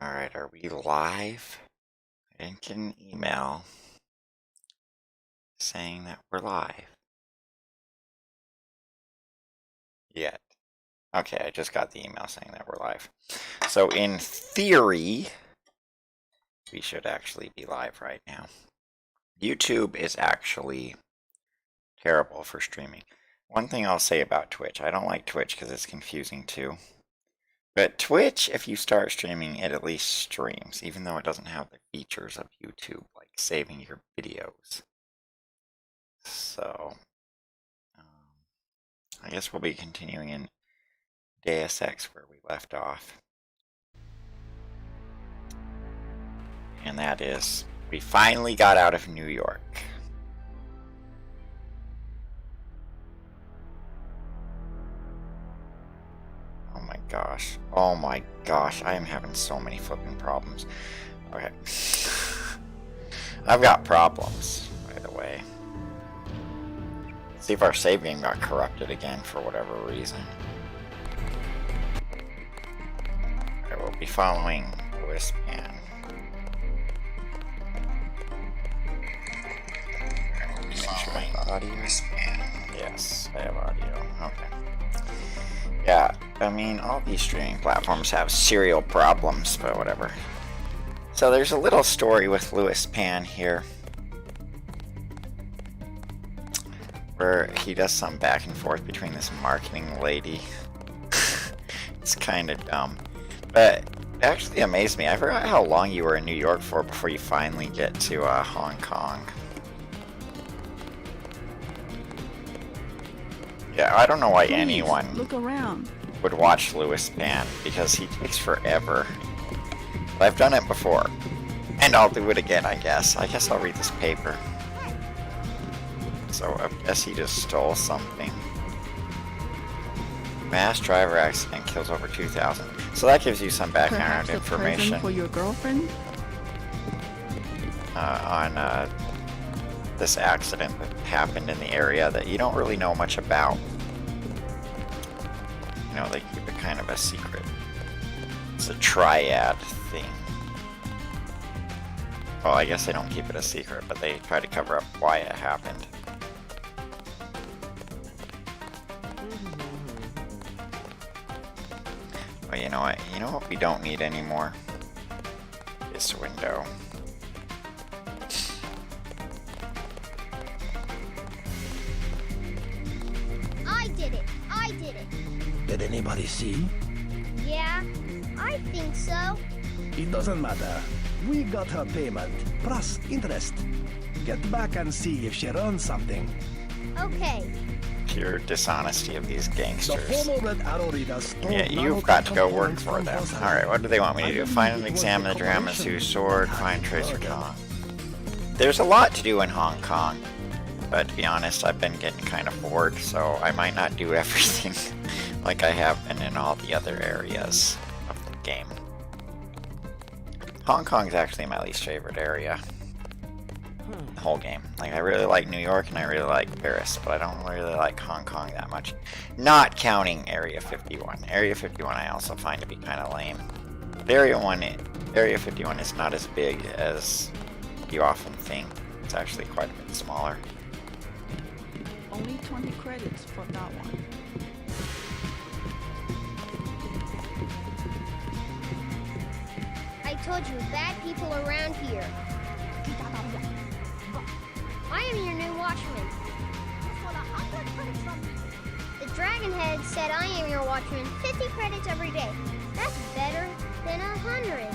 Alright, are we live? I didn't get an email saying that we're live yet. Okay, I just got the email saying that we're live. So in theory, we should actually be live right now. YouTube is actually terrible for streaming. One thing I'll say about Twitch, I don't like Twitch because it's confusing too. But Twitch, if you start streaming, it at least streams, even though it doesn't have the features of YouTube, like saving your videos. So, I guess we'll be continuing in Deus Ex where we left off. And that is, we finally got out of New York. Oh my gosh, I am having so many flipping problems. Okay. I've got problems, by the way. Let's see if our save game got corrupted again for whatever reason. I will be following Louis Pan. I will be following audio. Yes, I have audio. Okay. Yeah, I mean, all these streaming platforms have serial problems, but whatever. So there's a little story with Louis Pan here, where he does some back and forth between this marketing lady. It's kind of dumb, but it actually amazed me. I forgot how long you were in New York for before you finally get to Hong Kong. Yeah, I don't know why anyone look around. Would watch Louis Pan, because he takes forever. But I've done it before, and I'll do it again, I guess. I guess I'll read this paper. So I guess he just stole something. Mass driver accident kills over 2,000. So that gives you some background information for your girlfriend on this accident that happened in the area that you don't really know much about. You know, they keep it kind of a secret. It's a triad thing. Well, I guess they don't keep it a secret, but they try to cover up why it happened. Well, you know what? You know what we don't need anymore? This window. I did it. Did anybody see? Yeah, I think so. It doesn't matter. We got her payment, plus interest. Get back and see if she runs something. Okay. Pure dishonesty of these gangsters. The former Red Arrow readers Yeah, you've got to go work for them. Alright, what do they want me to do? Find and examine the Dramasu's sword, find Tracer Kong. There's a lot to do in Hong Kong. But to be honest, I've been getting kind of bored, so I might not do everything like I have been in all the other areas of the game. Hong Kong's actually my least favorite area. The whole game. Like, I really like New York and I really like Paris, but I don't really like Hong Kong that much. Not counting Area 51. Area 51 I also find to be kind of lame. Area 51 is not as big as you often think. It's actually quite a bit smaller. Only 20 credits for that one. I told you, bad people around here. I am your new watchman. The Dragonhead said I am your watchman 50 credits every day. That's better than 100.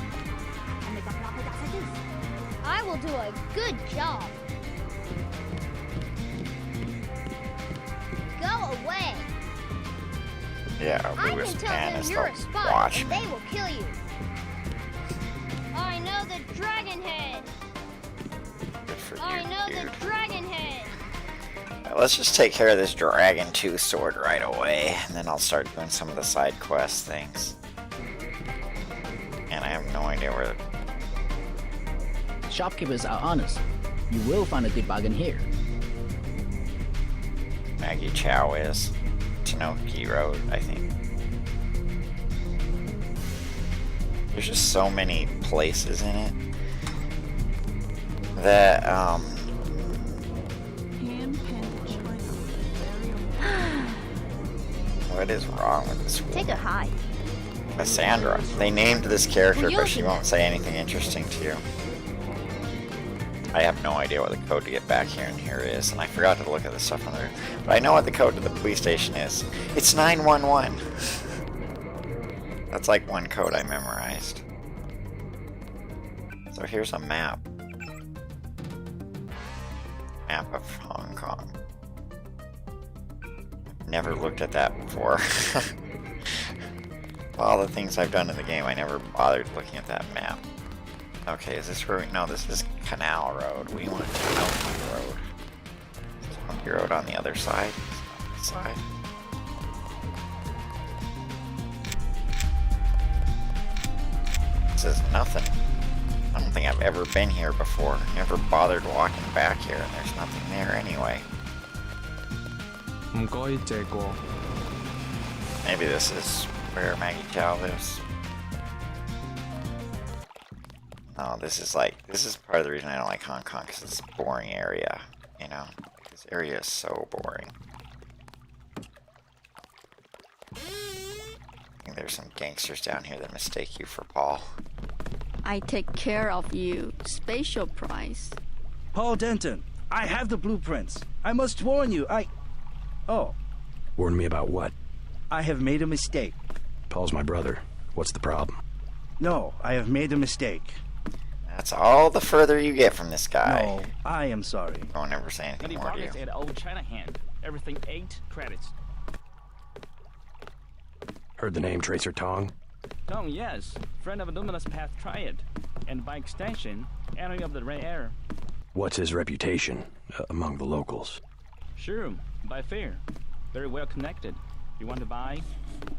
I will do a good job. Go away. Yeah, I Louis can tell Pan them is you're a the spy, watchman. and they will kill you. I know the Dragonhead. Good for you, I know dude. the Dragonhead. Let's just take care of this Dragon 2 sword right away, and then I'll start doing some of the side quest things. And I have no idea where... Shopkeepers are honest. You will find a good bargain here. Maggie Chow is. Tanoki Road, I think. There's just so many places in it that, Hand-painted china. Very what is wrong with this Take woman? a hike. Cassandra. They named this character, Well, but she you'll- won't say anything interesting to you. I have no idea what the code to get back here and here is, and I forgot to look at the stuff on there. But I know what the code to the police station is. It's 911. That's like one code I memorized. So here's a map. Map of Hong Kong. Never looked at that before. All the things I've done in the game, I never bothered looking at that map. Okay, is this where we... No, this is Canal Road. We want Monkey Road. Is Monkey Road on the other side? This side? This is nothing. I don't think I've ever been here before. Never bothered walking back here, and there's nothing there anyway. 唔該借過。 Maybe this is where Maggie Chow lives. No, this is part of the reason I don't like Hong Kong, because it's a boring area, you know? This area is so boring. I think there's some gangsters down here that mistake you for Paul. I take care of you. Special price. Paul Denton, I have the blueprints. I must warn you, Oh, Warn me about what? I have made a mistake. Paul's my brother. What's the problem? No, I have made a mistake. That's all the further you get from this guy. No, I am sorry. Don't ever say anything more to you. at Old China Hand. Everything 8 credits. Heard the name Tracer Tong? Tong, yes. Friend of Luminous Path Triad. And by extension, enemy of the Ray Air. What's his reputation among the locals? Sure, by fair. Very well connected. You want to buy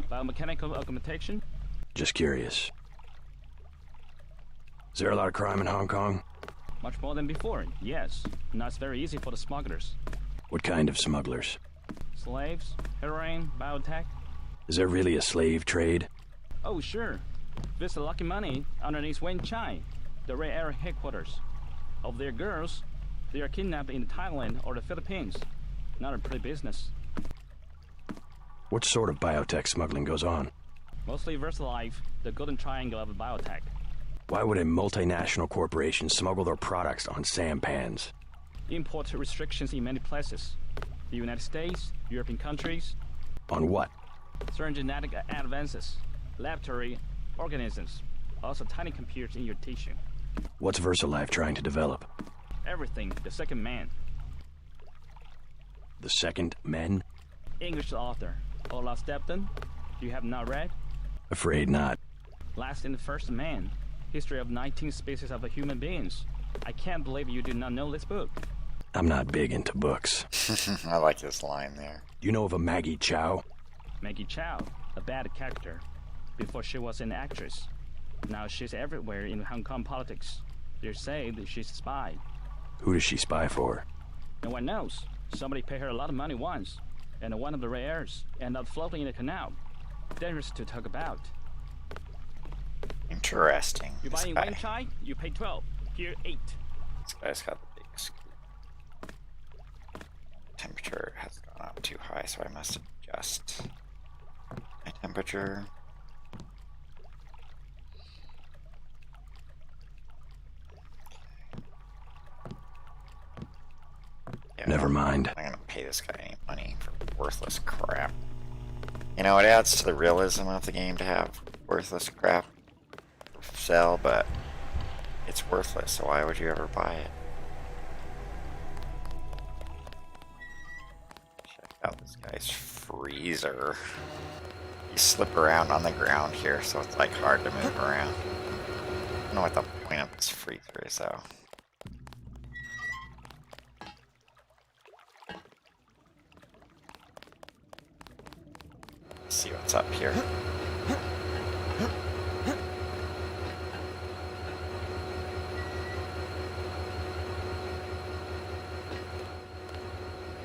biomechanical augmentation? Just curious. Is there a lot of crime in Hong Kong? Much more than before, yes. Now it's very easy for the smugglers. What kind of smugglers? Slaves, heroin, biotech. Is there really a slave trade? Oh, sure. Visit Lucky Money underneath Wen Chai, the Ray Air headquarters. Of their girls, they are kidnapped in Thailand or the Philippines. Not a pretty business. What sort of biotech smuggling goes on? Mostly VersaLife, the golden triangle of biotech. Why would a multinational corporation smuggle their products on sampans? Import restrictions in many places. The United States, European countries, On what? certain genetic advances, laboratory organisms, also tiny computers in your tissue. What's VersaLife trying to develop? Everything, the second man. The second men? English author, Olaf Stepton. You have not read? Afraid not. Last and the First Man. History of 19 species of human beings. I can't believe you do not know this book. I'm not big into books. I like this line there. You know of a Maggie Chow? Maggie Chow, a bad character. Before she was an actress. Now she's everywhere in Hong Kong politics. They say that she's a spy. Who does she spy for? No one knows. Somebody paid her a lot of money once. And one of the Ray Airs ended up floating in the canal. Dangerous to talk about. Interesting. You This buy in guy, Wen Chai, you pay 12. Here 8. this guy's got the big scoop. Temperature has gone up too high, so I must adjust my temperature. Yeah, Never mind. I'm not gonna pay this guy any money for worthless crap. You know, it adds to the realism of the game to have worthless crap sell, but it's worthless, so why would you ever buy it? Check out this guy's freezer. You slip around on the ground here, so it's like hard to move around. I don't know what the point of this freezer is, though. Let's see what's up here.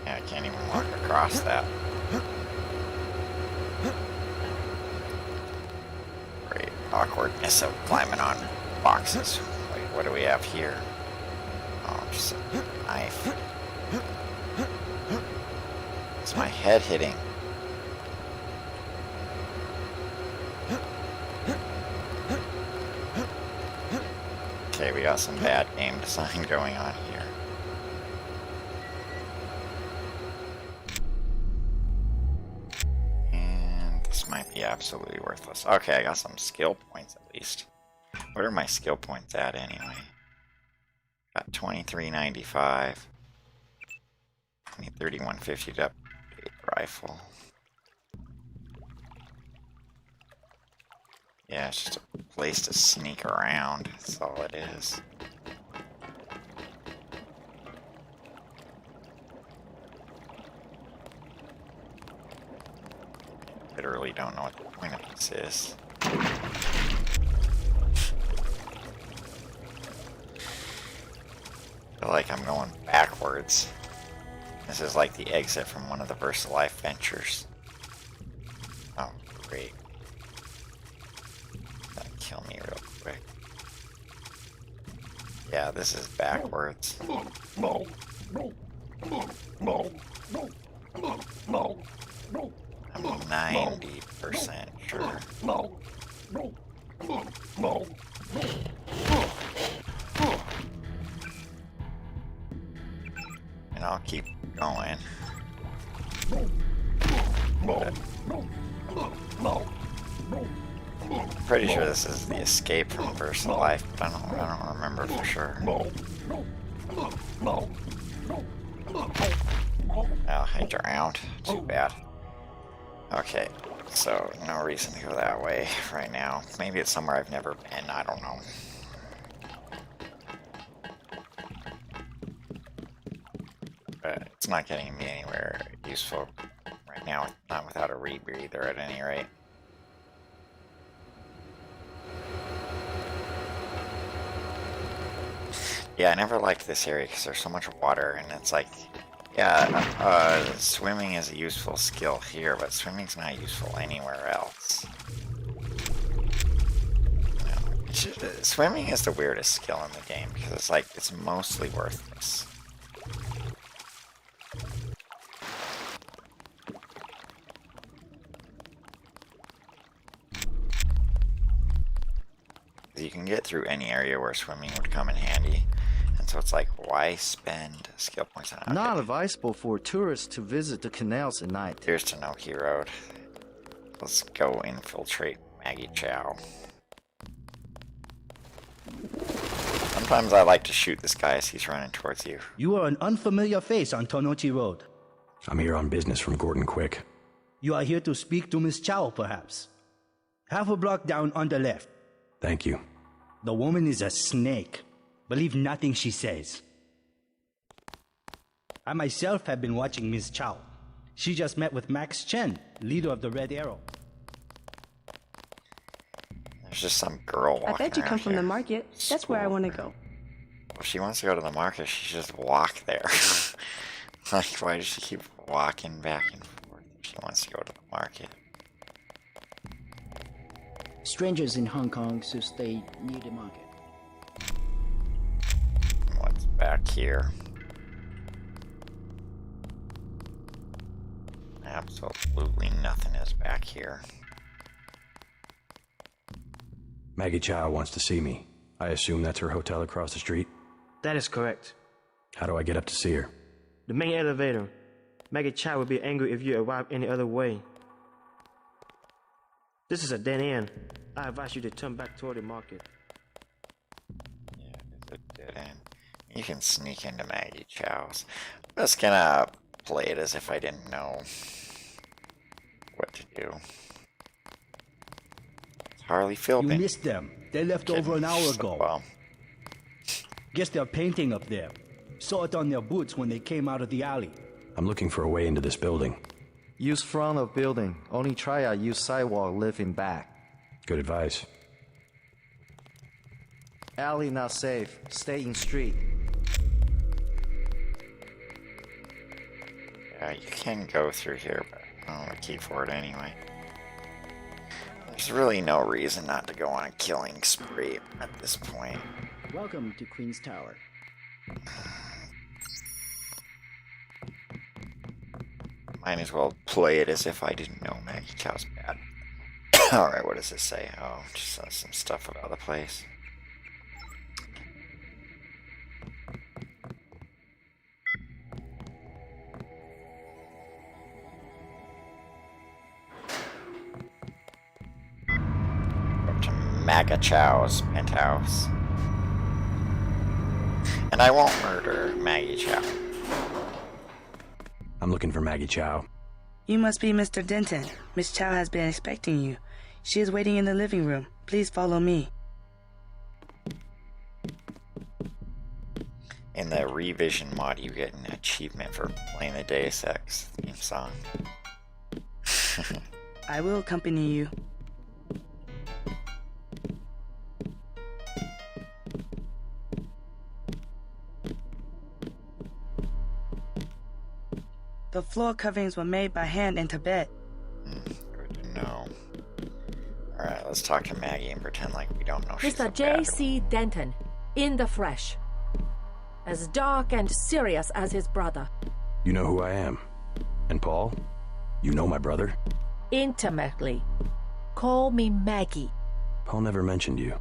Yeah, I can't even walk across that. Great, awkward. awkwardness of climbing on boxes. Wait, what do we have here? Oh, just a knife. It's my head hitting. Okay, we got some bad game design going on here. And this might be absolutely worthless. Okay, I got some skill points at least. What are my skill points at anyway? Got 2395. 3150 to upgrade rifle. Yeah, it's just a place to sneak around. That's all it is. Literally don't know what the point of this is. I feel like I'm going backwards. This is like the exit from one of the VersaLife ventures. Oh, great. That'll kill me real quick. Yeah, this is backwards. I'm 90% sure. And I'll keep going. Pretty sure this is the escape from VersaLife, but I don't remember for sure. Oh, I drowned. Too bad. Okay, so no reason to go that way right now. Maybe it's somewhere I've never been, I don't know. But it's not getting me anywhere useful right now, not without a rebreather at any rate. Yeah, I never liked this area because there's so much water, and it's like, yeah, swimming is a useful skill here, but swimming's not useful anywhere else. Swimming is the weirdest skill in the game because it's like, it's mostly worthless. You can get through any area where swimming would come in handy. And so it's like, why spend skill points on it? Not advisable for tourists to visit the canals at night. Here's Tanoki Road. Let's go infiltrate Maggie Chow. Sometimes I like to shoot this guy as he's running towards you. You are an unfamiliar face on Tonochi Road. I'm here on business from Gordon Quick. You are here to speak to Miss Chow, perhaps. Half a block down on the left. Thank you. The woman is a snake. Believe nothing she says. I myself have been watching Miss Chow. She just met with Max Chen, leader of the Red Arrow. There's just some girl walking I bet you come from here. the market. That's where I want to go. Well, if she wants to go to the market, she should just walk there. Like, why does she keep walking back and forth if she wants to go to the market? Strangers in Hong Kong should stay near the market. What's back here? Absolutely nothing is back here. Maggie Chow wants to see me. I assume that's her hotel across the street? That is correct. How do I get up to see her? The main elevator. Maggie Chow will be angry if you arrive any other way. This is a dead end. I advise you to turn back toward the market. Yeah, it's a dead end. You can sneak into Maggie Chow's. I'm just gonna play it as if I didn't know what to do. It's Harley You Philbin. missed them. They left over an hour ago. Well, Guess they're painting up there. Saw it on their boots when they came out of the alley. I'm looking for a way into this building. Use front of building. Only try use sidewalk living back. Good advice. Alley not safe. Stay in street. yeah, you can go through here, but I don't have a key for it anyway. There's really no reason not to go on a killing spree at this point. Welcome to Queen's Tower. Might as well play it as if I didn't know Maggie Chow's bad. Alright, what does this say? Oh, just some stuff about the place. Go to Maggie Chow's penthouse. And I won't murder Maggie Chow. I'm looking for Maggie Chow. You must be Mr. Denton. Miss Chow has been expecting you. She is waiting in the living room. Please follow me. In the revision mod, you get an achievement for playing the Deus Ex theme song. I will accompany you. The floor coverings were made by hand in Tibet. Good to know. Alright, let's talk to Maggie and pretend like we don't know she's Mr. a bad J.C. Denton, in the flesh. As dark and serious as his brother. You know who I am. And Paul? You know my brother? Intimately. Call me Maggie. Paul never mentioned you.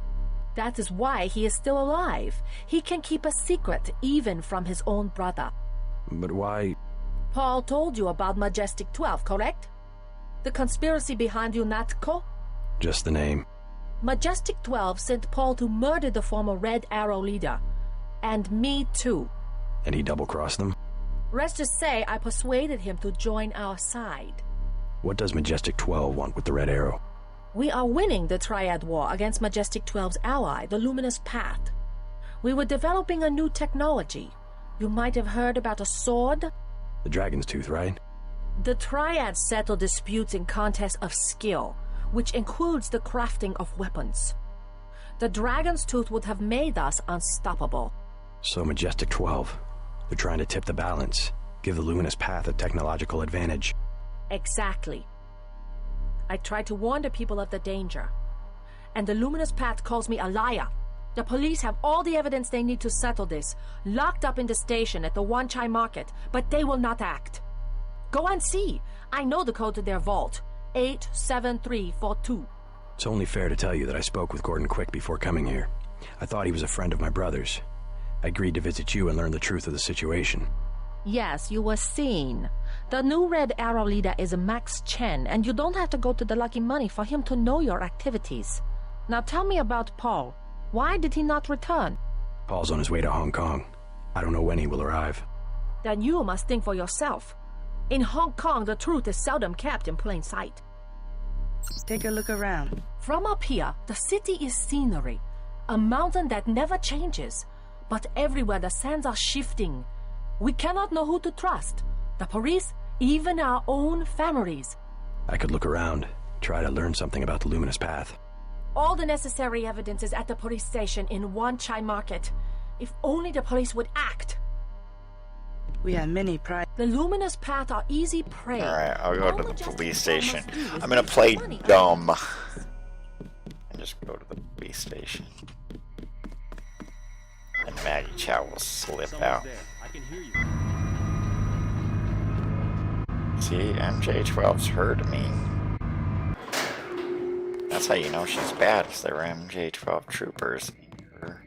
That is why he is still alive. He can keep a secret even from his own brother. But why? Paul told you about Majestic 12, correct? The conspiracy behind UNATCO? Just the name. Majestic 12 sent Paul to murder the former Red Arrow leader. And me too. And he double-crossed them? Rest to say, I persuaded him to join our side. What does Majestic 12 want with the Red Arrow? We are winning the Triad War against Majestic 12's ally, the Luminous Path. We were developing a new technology. You might have heard about a sword? The Dragon's Tooth, right? The Triads settle disputes in contests of skill, which includes the crafting of weapons. The Dragon's Tooth would have made us unstoppable. So Majestic 12. They're trying to tip the balance, give the Luminous Path a technological advantage. Exactly. I tried to warn the people of the danger. And the Luminous Path calls me a liar. The police have all the evidence they need to settle this, locked up in the station at the Wanchai Market, but they will not act. Go and see. I know the code to their vault. 87342. It's only fair to tell you that I spoke with Gordon Quick before coming here. I thought he was a friend of my brother's. I agreed to visit you and learn the truth of the situation. Yes, you were seen. The new Red Arrow leader is Max Chen, and you don't have to go to the Lucky Money for him to know your activities. Now tell me about Paul. Why did he not return? Paul's on his way to Hong Kong. I don't know when he will arrive. Then you must think for yourself. In Hong Kong, the truth is seldom kept in plain sight. Take a look around. From up here, the city is scenery. A mountain that never changes. But everywhere the sands are shifting. We cannot know who to trust. The police, even our own families. I could look around, try to learn something about the Luminous Path. All the necessary evidence is at the police station in Wanchai Market. If only the police would act. We have many pride. The Luminous Path are easy prey. Alright, I'll go to the police station. I'm gonna play dumb. And just go to the police station. And Maggie Chow will slip out. I can hear you. See, MJ12's heard me. That's how you know she's bad, because there were MJ12 troopers in her.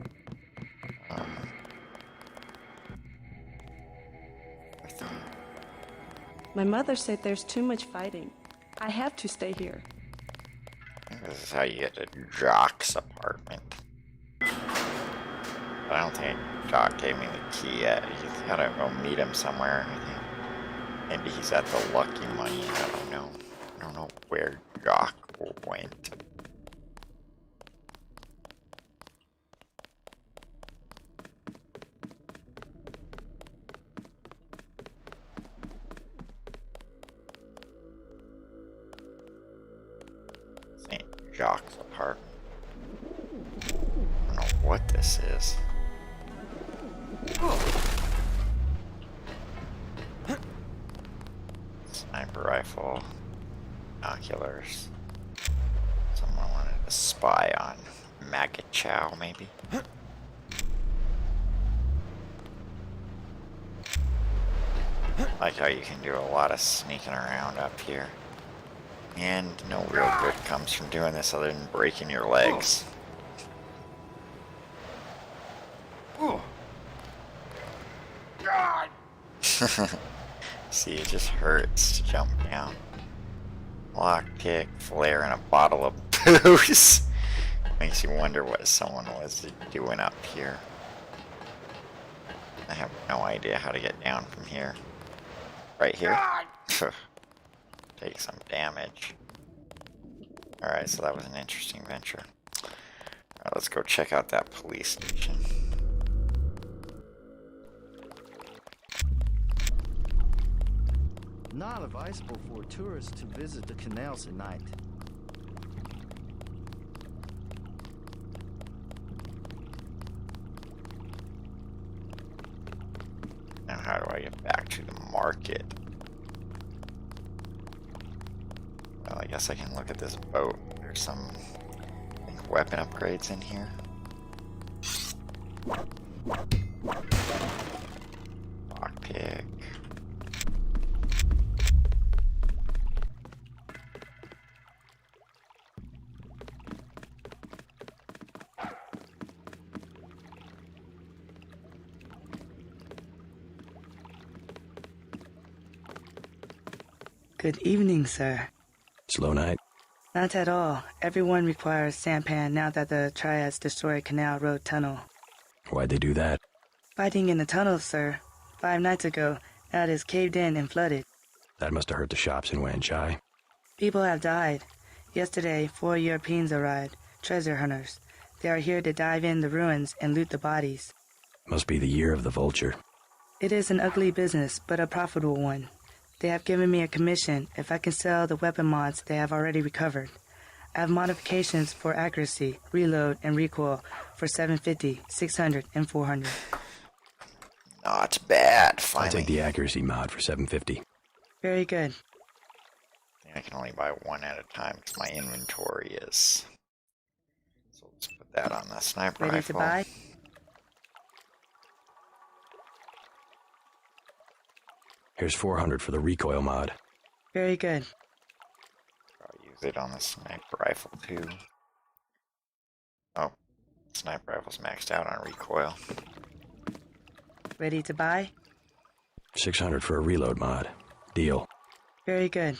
My mother said there's too much fighting. I have to stay here. This is how you get to Jock's apartment. But I don't think Jock gave me the key yet. You gotta go meet him somewhere, I think. Maybe he's at the Lucky Money, I don't know. I don't know where Jock went. St. Jock's apartment. I don't know what this is. Sniper rifle, binoculars, some spy on Maggot Chow, maybe? Like how you can do a lot of sneaking around up here. And no real good comes from doing this other than breaking your legs. See, it just hurts to jump down. Lockpick, flare, and a bottle of booze. Makes you wonder what someone was doing up here. I have no idea how to get down from here. Right here? Take some damage. Alright, so that was an interesting venture. Alright, let's go check out that police station. Not advisable for tourists to visit the canals at night. Now how do I get back to the market? Well, I guess I can look at this boat. There's some, I think, weapon upgrades in here. Lockpick. Good evening, sir. Slow night? Not at all. Everyone requires sampan now that the Triads destroyed Canal Road Tunnel. Why'd they do that? Fighting in the tunnel, sir. 5 nights ago, now it is caved in and flooded. That must have hurt the shops in Wan Chai. People have died. Yesterday, 4 Europeans arrived, treasure hunters. They are here to dive in the ruins and loot the bodies. Must be the year of the vulture. It is an ugly business, but a profitable one. They have given me a commission if I can sell the weapon mods they have already recovered. I have modifications for accuracy, reload, and recoil for 750, 600, and 400. Not bad, finally. I'll take the accuracy mod for 750. Very good. I think I can only buy one at a time because my inventory is. So let's put that on the sniper Ready rifle. to buy? Here's 400 for the recoil mod. Very good. I'll use it on the sniper rifle too. Oh, sniper rifle's maxed out on recoil. Ready to buy? 600 for a reload mod. Deal. Very good.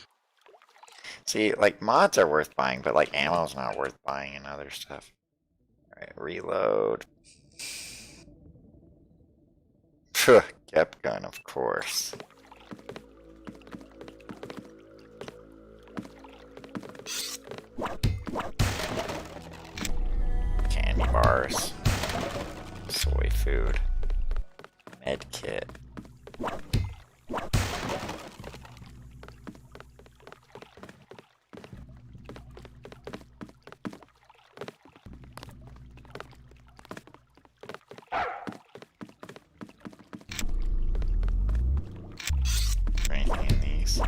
See, like, mods are worth buying, but, like, ammo's not worth buying and other stuff. Alright, reload. Kept gun, of course. Candy bars. Soy food. Med kit. Anything in these?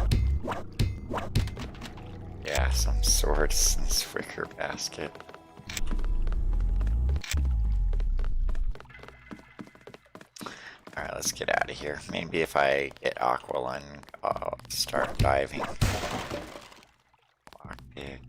Yeah, some swords in this wicker basket. Alright, let's get out of here. Maybe if I get Aqualung, I'll start diving. Lockpick.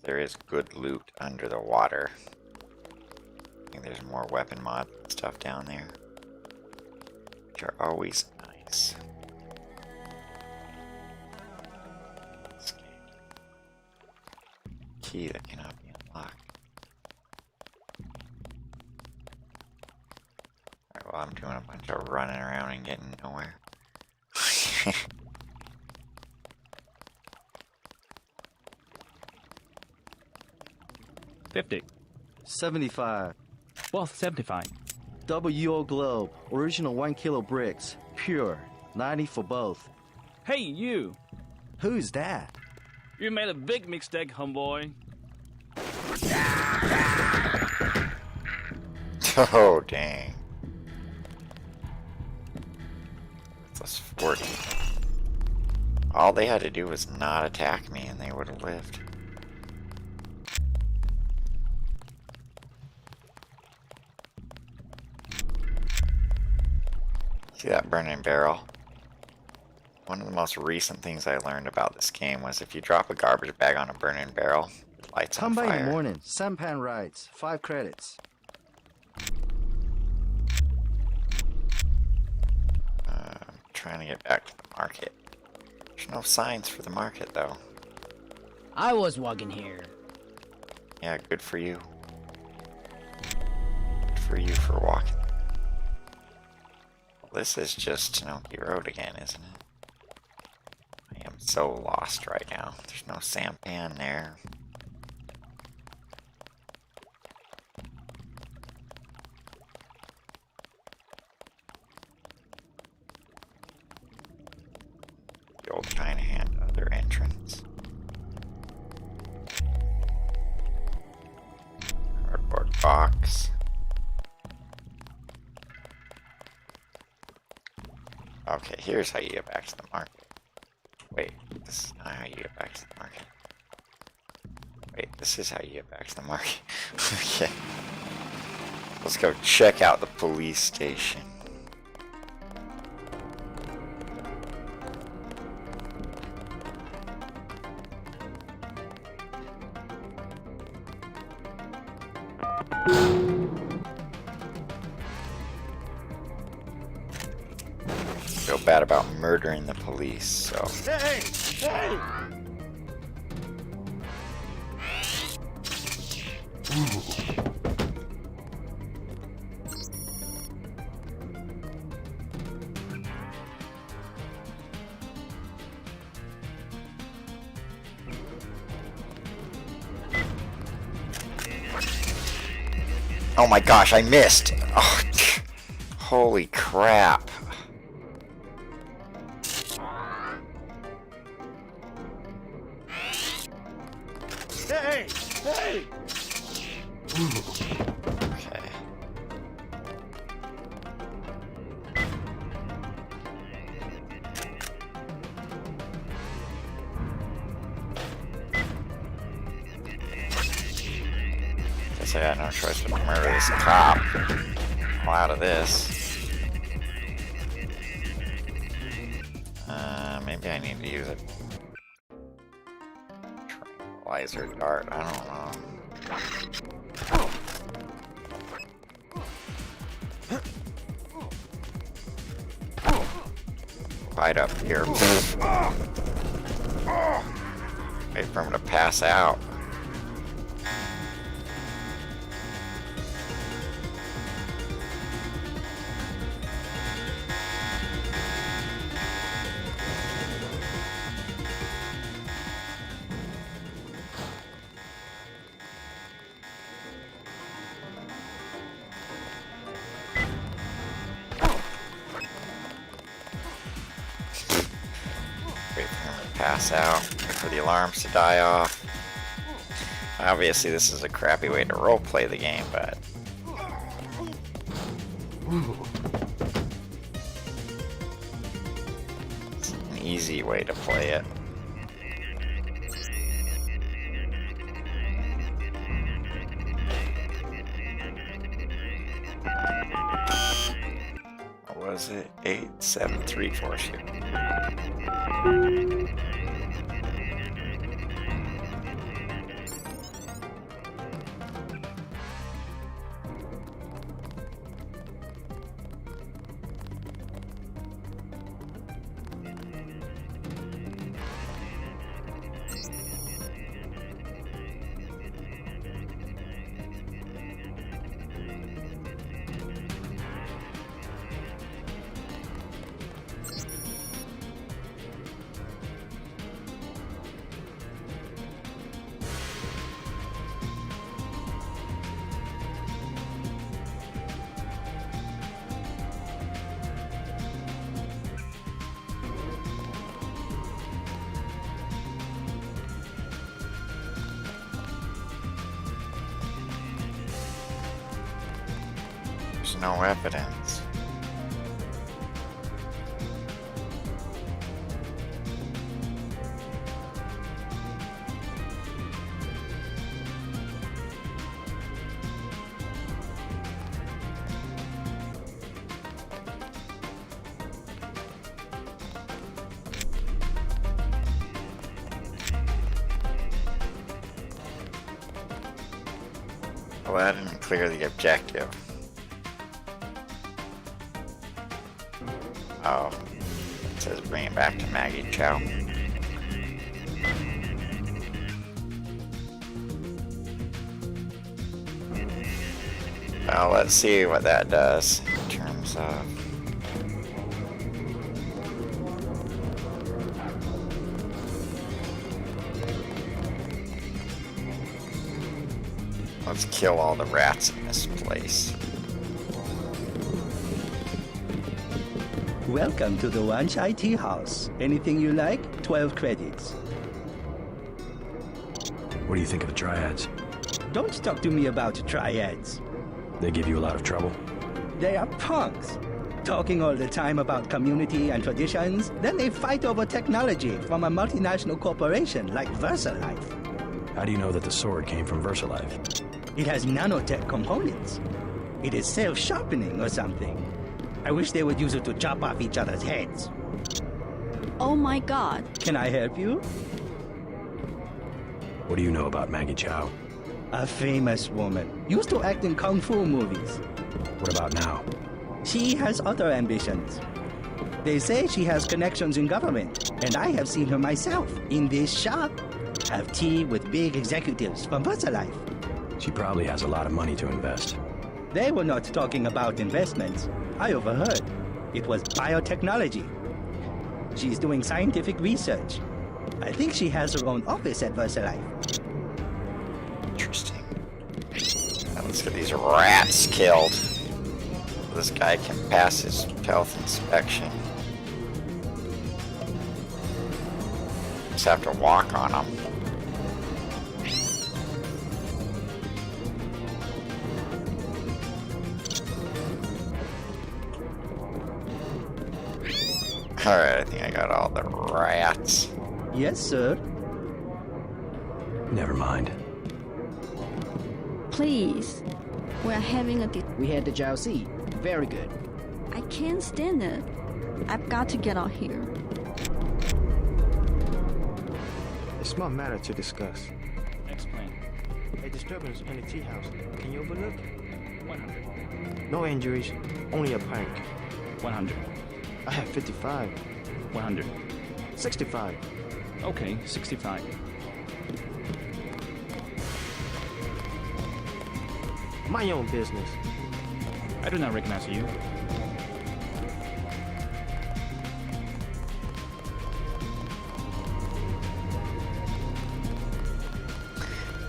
There is good loot under the water. I think there's more weapon mod stuff down there, which are always nice. Escape. Key that cannot be unlocked. Alright, well, I'm doing a bunch of running around and getting nowhere. 50. 75. Both 75. Double UO globe. Original 1 kilo bricks. Pure. 90 for both. Hey, you! Who's that? You made a big mistake, homeboy. Oh, dang. Plus 40. All they had to do was not attack me and they would have lived. See that burning barrel? One of the most recent things I learned about this game was if you drop a garbage bag on a burning barrel, it lights on Come by fire. in the morning. Sampan rides. 5 credits. I'm trying to get back to the market. There's no signs for the market, though. I was walking here. Yeah, good for you. Good for you for walking. Well, this is just Tanoki Road again, isn't it? I am so lost right now. There's no sampan there. The old China hand, other entrance. Cardboard box. Okay, here's how you get back to the market. Wait, this is not how you get back to the market. Wait, this is how you get back to the market. Okay. Let's go check out the police station. Feel bad about murdering the police, so. Hey! Hey! Oh my gosh, I missed! Oh, holy crap. Hey! Hey! Okay. Guess I got no choice but to murder this cop. I'm out of this. Maybe I need to use a tranquilizer dart. I don't know. Right up here. Wait for him to pass out. Wait for him to pass out. Wait for the alarms to die off. Obviously, this is a crappy way to roleplay the game, but it's an easy way to play it. What was it? 8734 shoot. There's no evidence. Well, that didn't clear the objective. Oh, it says bring it back to Maggie Chow. Well, let's see what that does in terms of... Let's kill all the rats in this place. Welcome to the Lunch IT House. Anything you like? 12 credits. What do you think of the triads? Don't talk to me about triads. They give you a lot of trouble? They are punks. Talking all the time about community and traditions, then they fight over technology from a multinational corporation like VersaLife. How do you know that the sword came from VersaLife? It has nanotech components. It is self-sharpening or something. I wish they would use it to chop off each other's heads. Oh my god. Can I help you? What do you know about Maggie Chow? A famous woman. Used to act in kung fu movies. What about now? She has other ambitions. They say she has connections in government, and I have seen her myself in this shop. Have tea with big executives from VersaLife. She probably has a lot of money to invest. They were not talking about investments. I overheard. It was biotechnology. She's doing scientific research. I think she has her own office at VersaLife. Interesting. Now let's get these rats killed. This guy can pass his health inspection. Just have to walk on them. Alright, I think I got all the rats. Yes, sir. Never mind. Please. We're having a We had the Jousey. Very good. I can't stand it. I've got to get out here. A small matter to discuss. Explain. A disturbance in the tea house. Can you overlook? 100. No injuries, only a prank. 100. I have 55. 100. 65. Okay, 65. My own business. I do not recognize you.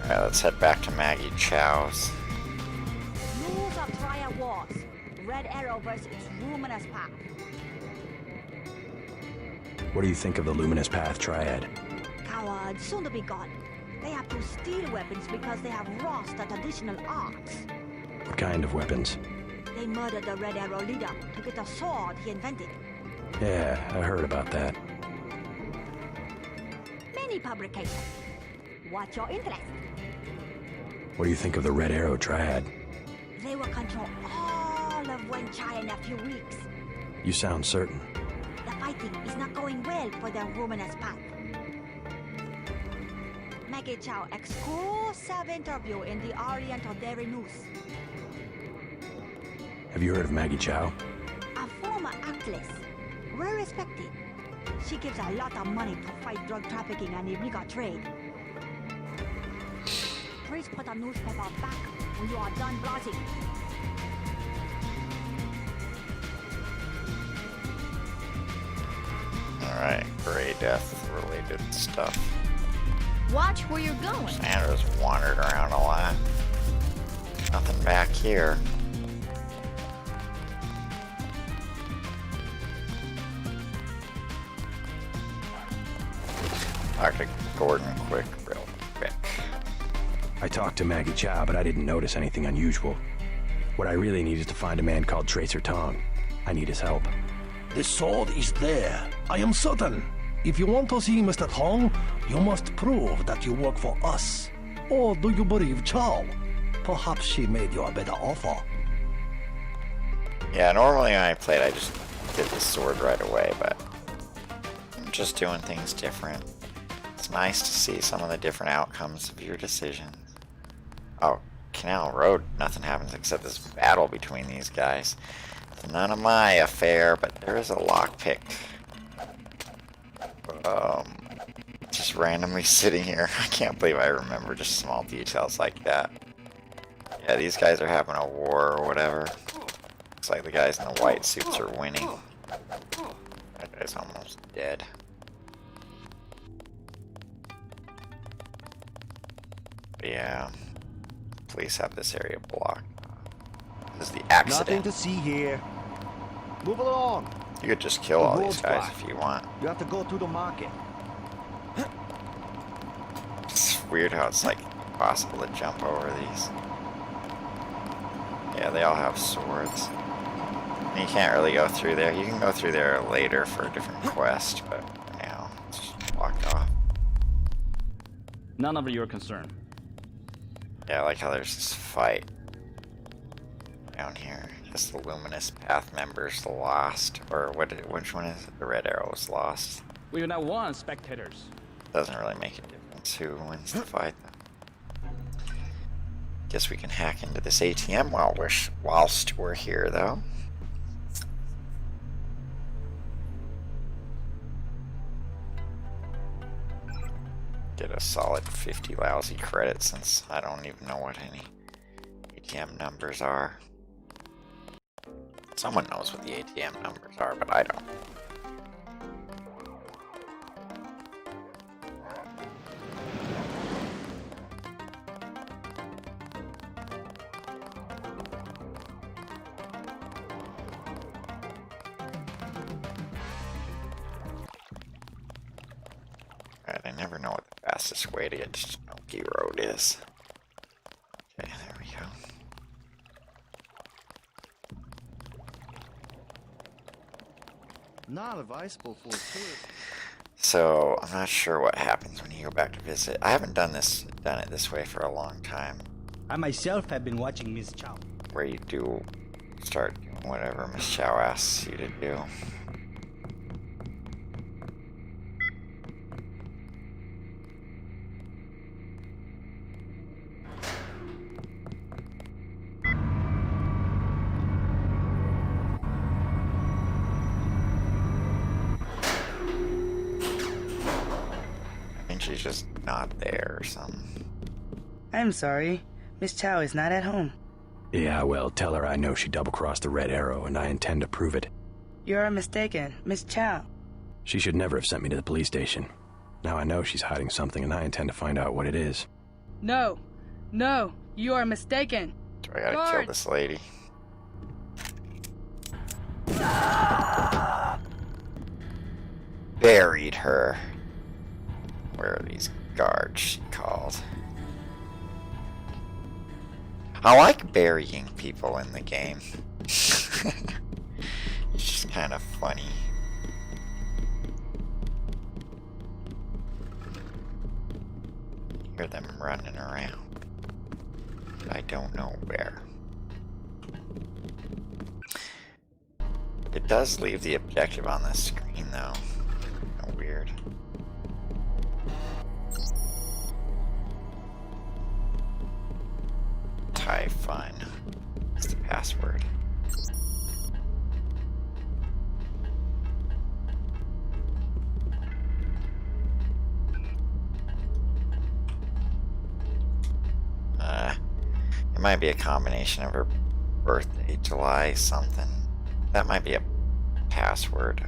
Alright, let's head back to Maggie Chow's. Rules of Triad Wars. Red Arrow versus Luminous Path. What do you think of the Luminous Path Triad? Cowards, soon to be gone. They have to steal weapons because they have lost the traditional arts. What kind of weapons? They murdered the Red Arrow leader to get the sword he invented. Yeah, I heard about that. Many publications. What's your interest? What do you think of the Red Arrow Triad? They will control all of Wenchai in a few weeks. You sound certain. The fighting is not going well for the Luminous Path. Maggie Chow exclusive interview in the Oriental Daily News. Have you heard of Maggie Chow? A former actress, well respected. She gives a lot of money to fight drug trafficking and illegal trade. Please put the newspaper back when you are done browsing. Alright, Gray Death related stuff. Watch where you're going. Sandra's wandered around a lot. Nothing back here. Talk to Gordon quick, real quick. I talked to Maggie Chow, but I didn't notice anything unusual. What I really need is to find a man called Tracer Tong. I need his help. The sword is there. I am certain. If you want to see Mr. Tong, you must prove that you work for us. Or do you believe Chow? Perhaps she made you a better offer. Yeah, normally when I played, I just did the sword right away, but I'm just doing things different. It's nice to see some of the different outcomes of your decisions. Oh, Canal Road, nothing happens except this battle between these guys. It's none of my affair, but there is a lockpick. Just randomly sitting here. I can't believe I remember just small details like that. Yeah, these guys are having a war or whatever. Looks like the guys in the white suits are winning. That guy's almost dead. But yeah, police have this area blocked. This is the accident. Nothing to see here. Move along. You could just kill all these guys if you want. You have to go through the market. It's weird how it's like impossible to jump over these. Yeah, they all have swords. And you can't really go through there. You can go through there later for a different quest, but now it's just blocked off. None of your concern. Yeah, I like how there's this fight down here. I guess the Luminous Path members lost, or which one is it? The Red Arrow was lost. We have now won, spectators. Doesn't really make a difference who wins the fight, though. Guess we can hack into this ATM whilst we're here, though. Get a solid 50 lousy credits since I don't even know what any ATM numbers are. Someone knows what the ATM numbers are, but I don't. I never know what the fastest way to get to Smoky Road is. Okay, there we go. Not advisable for tourists. So I'm not sure what happens when you go back to visit. I haven't done it this way for a long time. I myself have been watching Miss Chow. Where you do start doing whatever Miss Chow asks you to do. She's just not there or something. I'm sorry. Miss Chow is not at home. Yeah, well, tell her I know she double-crossed the Red Arrow, and I intend to prove it. You are mistaken. Miss Chow. She should never have sent me to the police station. Now I know she's hiding something, and I intend to find out what it is. No. No. You are mistaken. So I gotta kill this lady. Buried her. Where are these guards she called? I like burying people in the game. It's just kind of funny. Hear them running around. I don't know where. It does leave the objective on the screen though. Weird. Fun. What's the password? It might be a combination of her birthday, July something. That might be a password.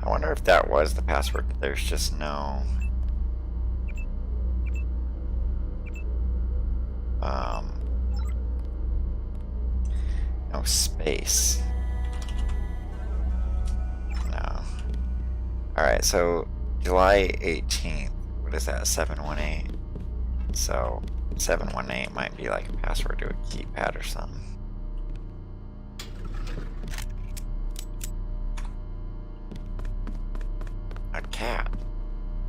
I wonder if that was the password, but there's just no... no space. No. Alright, so July 18th. What is that? 718. So 718 might be like a password to a keypad or something. A cat.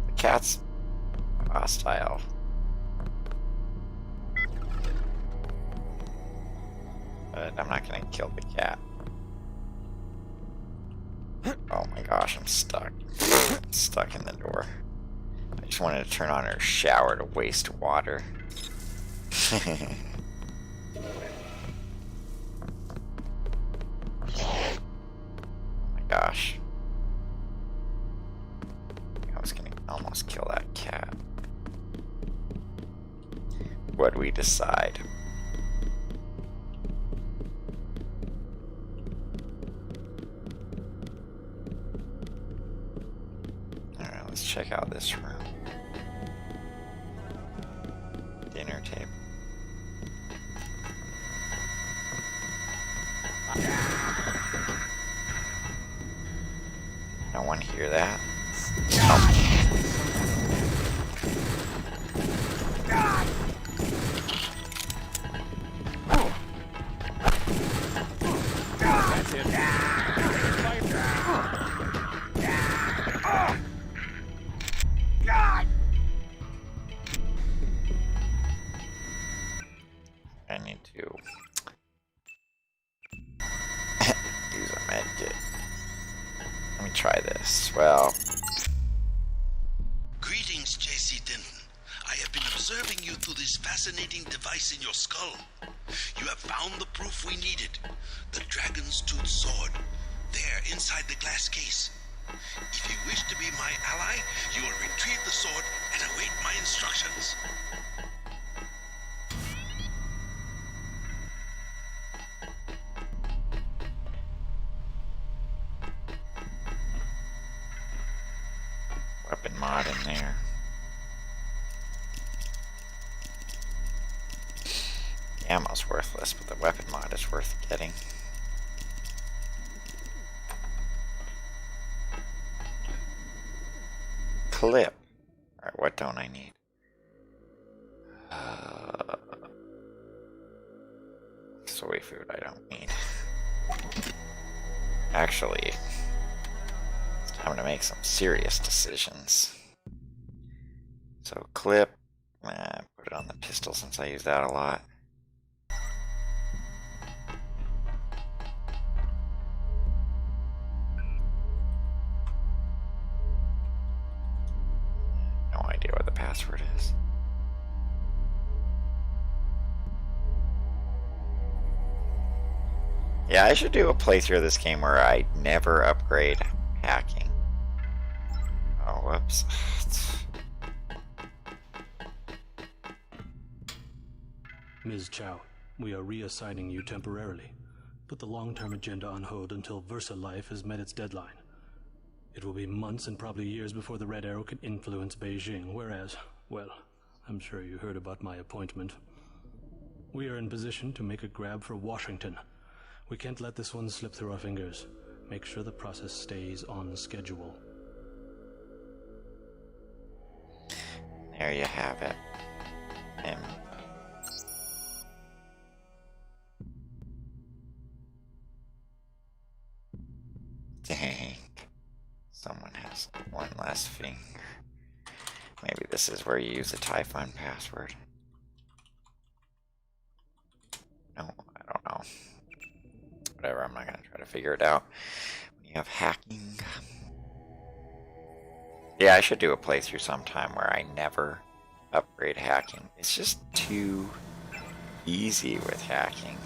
The cat's hostile. But I'm not gonna kill the cat. Oh my gosh, I'm stuck. Stuck in the door. I just wanted to turn on her shower to waste water. Oh my gosh. I was gonna almost kill that cat. What'd we decide? Alright, let's check out this room. Dinner table. No one hear that? That's it. I need to use a med kit. Let me try this. Well, Greetings, J.C. Denton. I have been observing you through this fascinating device in your skull. You have found the proof we needed. The Dragon's Tooth Sword. There, inside the glass case. If you wish to be my ally, you will retrieve the sword and await my instructions. weapon mod in there. The ammo's worthless, but the weapon mod is worth getting. Clip. Alright, what don't I need? Soy food I don't need. Actually, it's time to make some serious decisions. So clip, put it on the pistol since I use that a lot. No idea what the password is. Yeah, I should do a playthrough of this game where I never upgrade hacking. Oh, whoops. Ms. Chow, we are reassigning you temporarily. Put the long-term agenda on hold until VersaLife has met its deadline. It will be months and probably years before the Red Arrow can influence Beijing, whereas, well, I'm sure you heard about my appointment. We are in position to make a grab for Washington. We can't let this one slip through our fingers. Make sure the process stays on schedule. There you have it. Dang. Someone has one less finger. Maybe this is where you use the Typhon password. No, I don't know. Whatever, I'm not gonna try to figure it out. When you have hacking. Yeah, I should do a playthrough sometime where I never upgrade hacking. It's just too easy with hacking.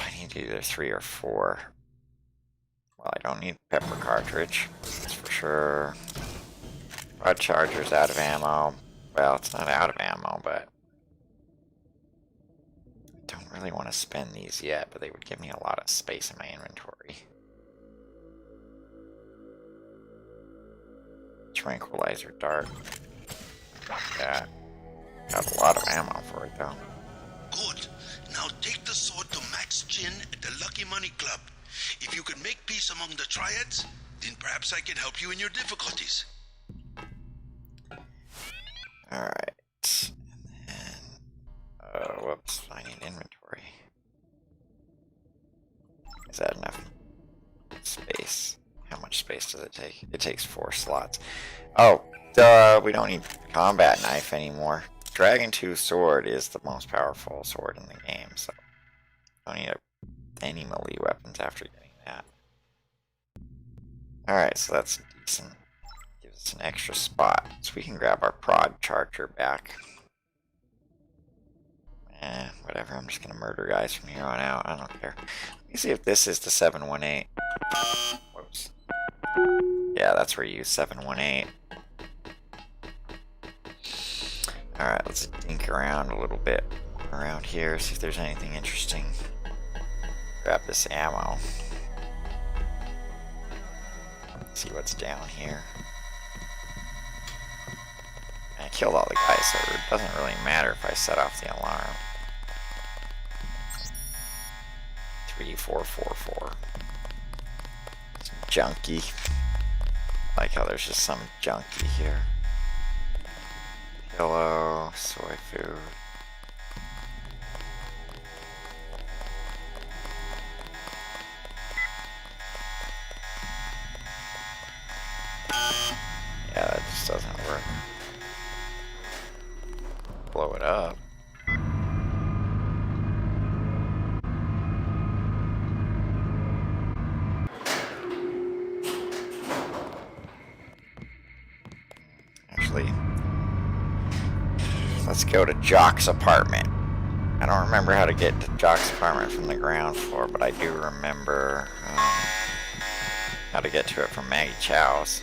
I need either 3 or 4. Well, I don't need pepper cartridge, that's for sure. Rod charger's out of ammo. Well, it's not out of ammo, but I don't really want to spend these yet, but they would give me a lot of space in my inventory. Tranquilizer dart. Yeah, got a lot of ammo for it though. Good. Now take the sword to Max Chin at the Lucky Money Club. If you can make peace among the triads, Then perhaps I can help you in your difficulties. Alright. And then... whoops. I need inventory. Is that enough space? How much space does it take? It takes 4 slots. Oh, duh. We don't need combat knife anymore. Dragon Tooth Sword is the most powerful sword in the game, so don't need any melee weapons after getting that. Alright, so that's decent. Gives us an extra spot, so we can grab our prod charger back. Whatever, I'm just gonna murder guys from here on out. I don't care. Let me see if this is the 718. Whoops. Yeah, that's where you use 718. Alright, let's dink around a little bit around here, see if there's anything interesting. Grab this ammo. See what's down here. I killed all the guys, so it doesn't really matter if I set off the alarm. 3444. Some junkie. I like how there's just some junkie here. Hello, soy food. Yeah, that just doesn't work. Blow it up. Actually, let's go to Jock's apartment. I don't remember how to get to Jock's apartment from the ground floor, but I do remember how to get to it from Maggie Chow's.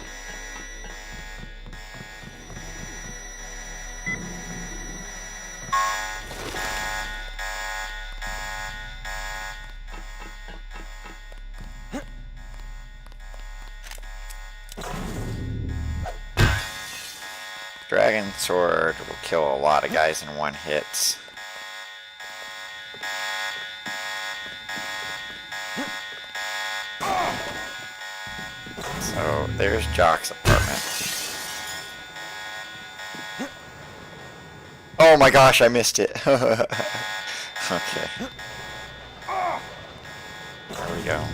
Dragon Sword will kill a lot of guys in one hit. So there's Jock's apartment. Oh my gosh, I missed it. Okay. There we go.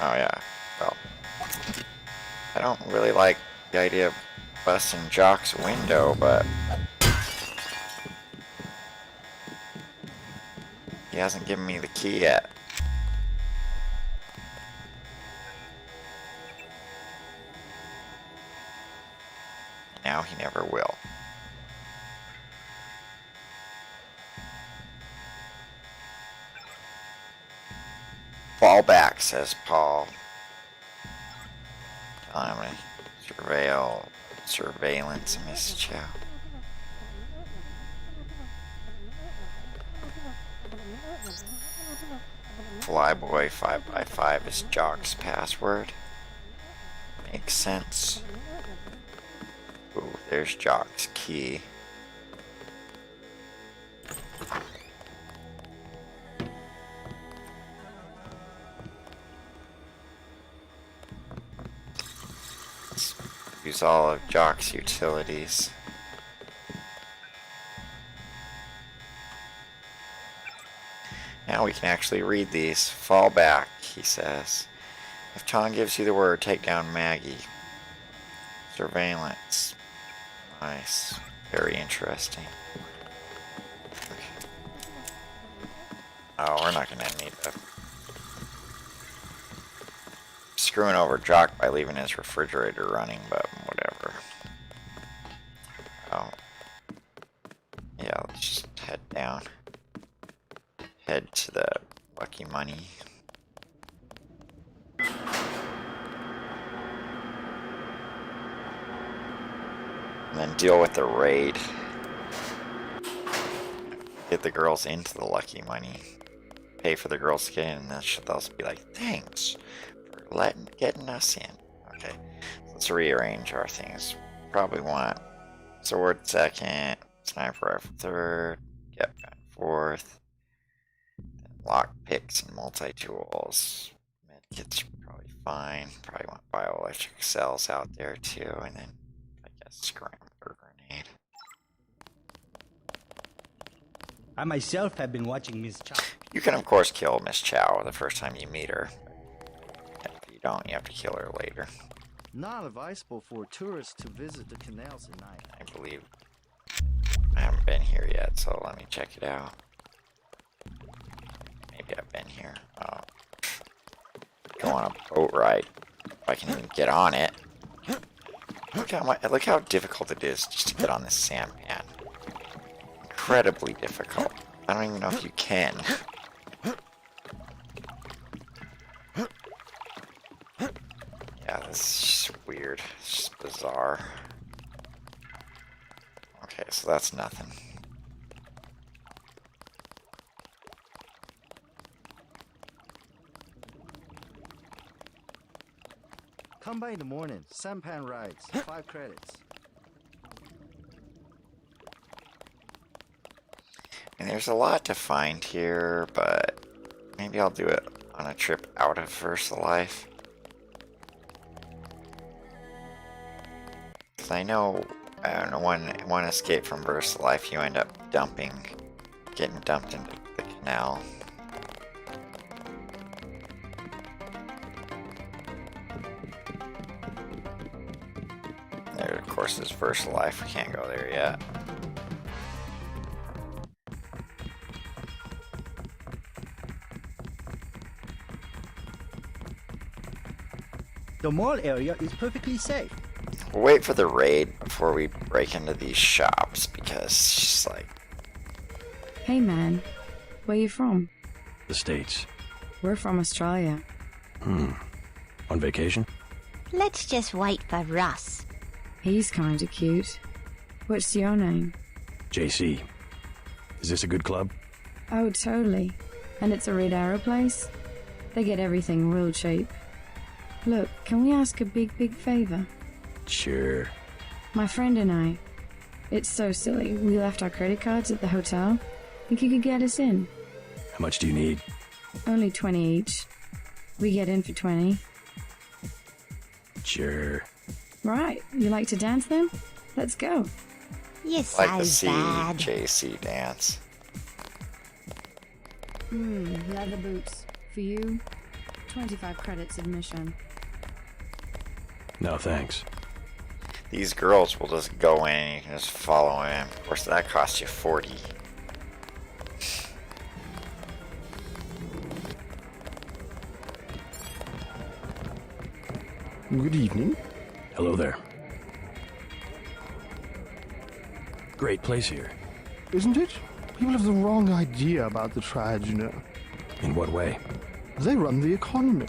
Oh yeah, well. I don't really like the idea of busting Jock's window, but he hasn't given me the key yet. Now he never will. Fall back, says Paul. I'm gonna surveillance, Miss Chow. Flyboy 5x5 is Jock's password. Makes sense. Ooh, there's Jock's key. Let's use all of Jock's utilities. Now we can actually read these. Fall back, he says. If Tom gives you the word, take down Maggie. Surveillance. Nice. Very interesting. Okay. Oh, we're not gonna need to. Screwing over Jock by leaving his refrigerator running, but whatever. Oh. Yeah, let's just head down. Head to the Lucky Money. And then deal with the raid. Get the girls into the Lucky Money. Pay for the girls to get in, and then they'll be like, thanks for getting us in. Okay, let's rearrange our things. Probably want sword second, sniper rifle third, get gun fourth, lock picks and multi-tools. Medkits probably fine. Probably want bioelectric cells out there too, and then I guess scrambler grenade. I myself have been watching Miss Chow. You can of course kill Miss Chow the first time you meet her. If you don't, you have to kill her later. Not advisable for tourists to visit the canals at night. I believe. I haven't been here yet, so let me check it out. Maybe I've been here. Oh. Go on a boat ride. If I can even get on it. Look how difficult it is just to get on this sampan. Incredibly difficult. I don't even know if you can. Yeah, this is just weird. It's just bizarre. Okay, so that's nothing. Come by in the morning. Sampan rides. 5 credits. And there's a lot to find here, but maybe I'll do it on a trip out of VersaLife. Because I know one escape from VersaLife, you end up getting dumped into the canal. There, of course, is VersaLife. We can't go there yet. The mall area is perfectly safe. We'll wait for the raid before we break into these shops, because it's just like... Hey man, where you from? The States. We're from Australia. On vacation? Let's just wait for Russ. He's kinda cute. What's your name? JC. Is this a good club? Oh, totally. And it's a Red Arrow place? They get everything real cheap. Look, can we ask a big favor? Sure. My friend and I. It's so silly. We left our credit cards at the hotel. Think you could get us in? How much do you need? Only 20 each. We get in for 20. Sure. Right. You like to dance then? Let's go. You're I'd like to so see bad. JC dance. Leather boots. For you, 25 credits admission. No, thanks. These girls will just go in and you can just follow in. Of course, that costs you 40. Good evening. Hello there. Great place here. Isn't it? People have the wrong idea about the tribes, you know. In what way? They run the economy.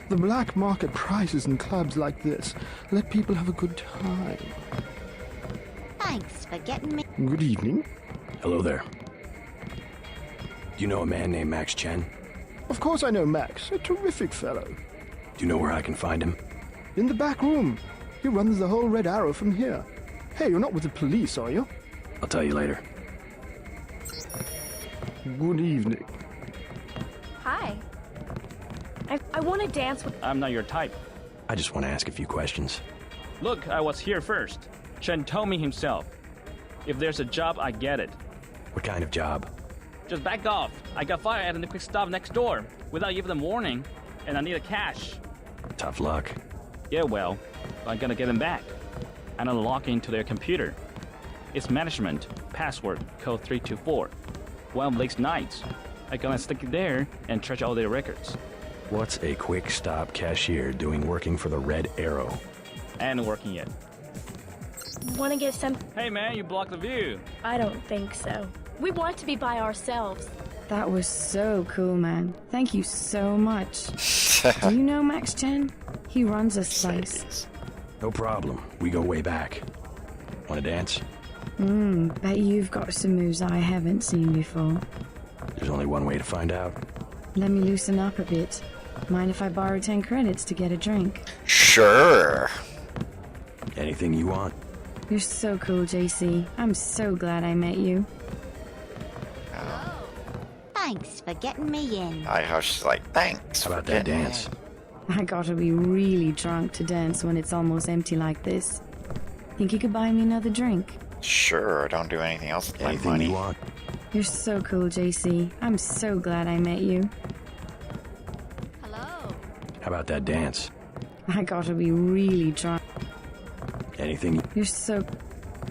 The black market prices in clubs like this let people have a good time. Thanks for getting me. Good evening. Hello there. Do you know a man named Max Chen? Of course I know Max, a terrific fellow. Do you know where I can find him? In the back room. He runs the whole Red Arrow from here. Hey, you're not with the police, are you? I'll tell you later. Good evening. Hi. I want to dance with... I'm not your type. I just want to ask a few questions. Look, I was here first. Chen told me himself. If there's a job, I get it. What kind of job? Just back off. I got fired at a quick stop next door without giving them warning, and I needed cash. Tough luck. Yeah, well, I'm gonna get them back. And I'll log into their computer. It's management, password, code 324. One of Blake's nights. I'm gonna stick it there and trash all their records. What's a quick stop cashier doing working for the Red Arrow? And working yet. Want to get some... Hey man, you blocked the view. I don't think so. We want to be by ourselves. That was so cool, man. Thank you so much. Do you know Max Chen? He runs this place. No problem. We go way back. Want to dance? Bet you've got some moves I haven't seen before. There's only one way to find out. Let me loosen up a bit. Mind if I borrow 10 credits to get a drink? Sure. Anything you want. You're so cool, JC. I'm so glad I met you. Thanks for getting me in. I how she's like, thanks. How about that dance? I gotta be really drunk to dance when it's almost empty like this. Think you could buy me another drink? Sure, don't do anything else with my money. You want? You're so cool, JC. I'm so glad I met you. Hello. How about that dance? I gotta be really drunk. Anything? You're so...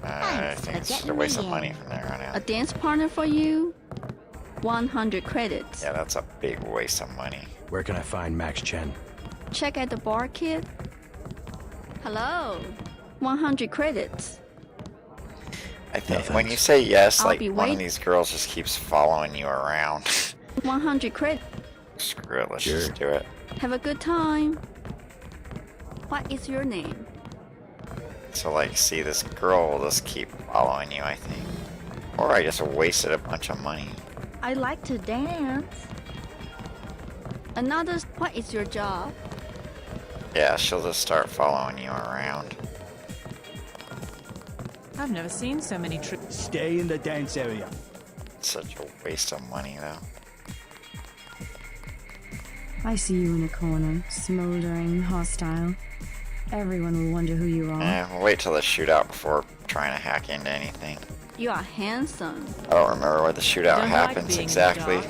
I think it's just a waste of money from there on A out. dance partner for you? 100 credits. Yeah, that's a big waste of money. Where can I find Max Chen? Check at the bar, kid. Hello. 100 credits. I think No, when thanks. you say yes, I'll like be one of wait- these girls just keeps following you around. 100 credits. Screw it, let's Sure. just do it. Have a good time. What is your name? So like, see, this girl will just keep following you, I think. Or I just wasted a bunch of money. I like to dance. Another. What is your job? Yeah, she'll just start following you around. I've never seen so many trips. Stay in the dance area. Such a waste of money, though. I see you in a corner, smoldering, hostile. Everyone will wonder who you are. We'll wait till the shootout before trying to hack into anything. You are handsome. I don't remember where the shootout Don't like happens being in the exactly. dark.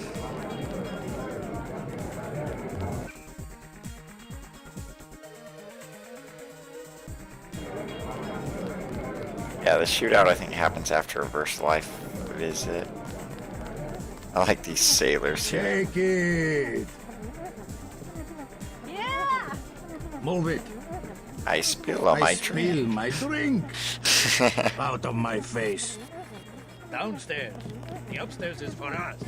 Yeah, the shootout I think happens after a Reverse Life visit. I like these sailors here. Take it! Yeah. Move it! I spill on my spill drink. my drink! Out of my face! Downstairs. The upstairs is for us.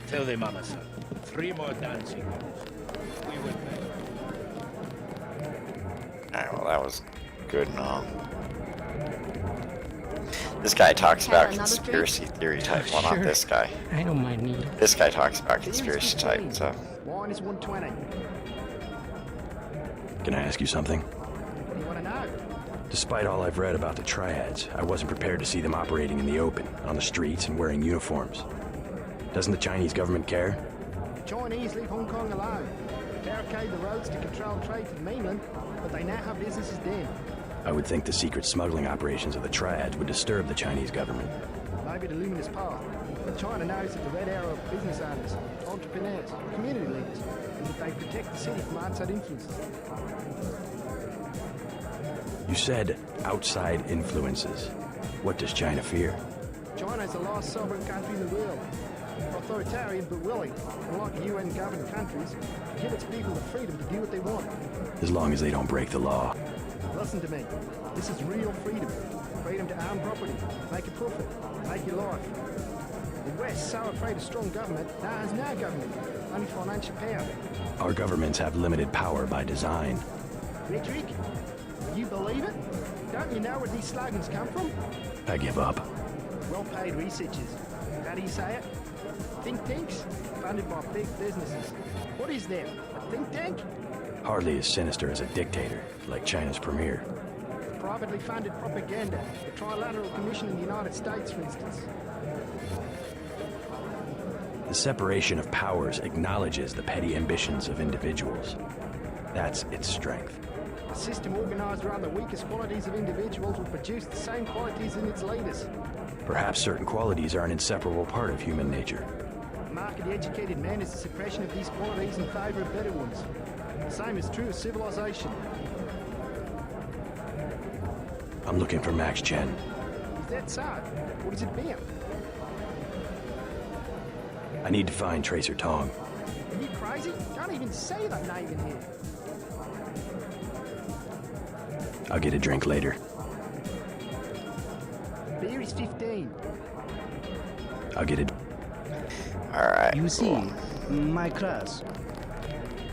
Tell them, Mama-san. 3 more dancing girls. We will pay. Alright, well that was good and all. This guy talks about another conspiracy theory type. Well, Sure. not this guy. I don't mind neither. This guy talks about conspiracy type, so... Wine is 120. Can I ask you something? What do you want to know? Despite all I've read about the triads, I wasn't prepared to see them operating in the open, on the streets, and wearing uniforms. Doesn't the Chinese government care? The Chinese leave Hong Kong alone. Barricade the roads to control trade to the mainland, but they now have businesses there. I would think the secret smuggling operations of the triads would disturb the Chinese government. Maybe the luminous path. But China knows that the Red Arrow are business owners, entrepreneurs, community leaders, and that they protect the city from outside influences. You said outside influences. What does China fear? China is the last sovereign country in the world. Authoritarian but willing, unlike UN-governed countries, to give its people the freedom to do what they want. As long as they don't break the law. Listen to me. This is real freedom. Freedom to own property, make a profit, make your life. The West, so afraid of strong government, now has no government, only financial power. Our governments have limited power by design. Rhetoric? You believe it? Don't you know where these slogans come from? I give up. Well-paid researchers. How do you say it? Think tanks? Funded by big businesses. What is there? A think tank? Hardly as sinister as a dictator, like China's premier. Privately funded propaganda. The Trilateral Commission in the United States, for instance. The separation of powers acknowledges the petty ambitions of individuals. That's its strength. A system organized around the weakest qualities of individuals will produce the same qualities in its leaders. Perhaps certain qualities are an inseparable part of human nature. A markedly educated man is the suppression of these qualities in favor of better ones. The same is true of civilization. I'm looking for Max Chen. Is that so? What has it been? I need to find Tracer Tong. Are you crazy? Don't even say that name in here. I'll get a drink later. Beer is 15. I'll get it. Alright. You see, my class,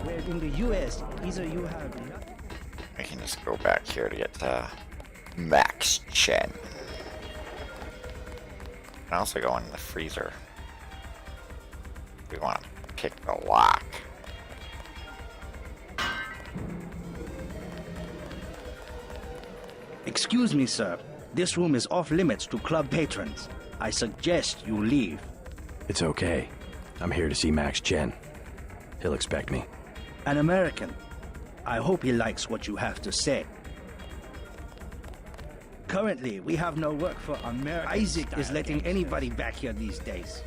where in the US, either you have... We can just go back here to get Max Chen. We can also go in the freezer. We want to pick the lock. Excuse me, sir. This room is off limits to club patrons. I suggest you leave. It's okay. I'm here to see Max Chen. He'll expect me. An American. I hope he likes what you have to say. Currently, we have no work for America. Isaac is letting anybody back here these days.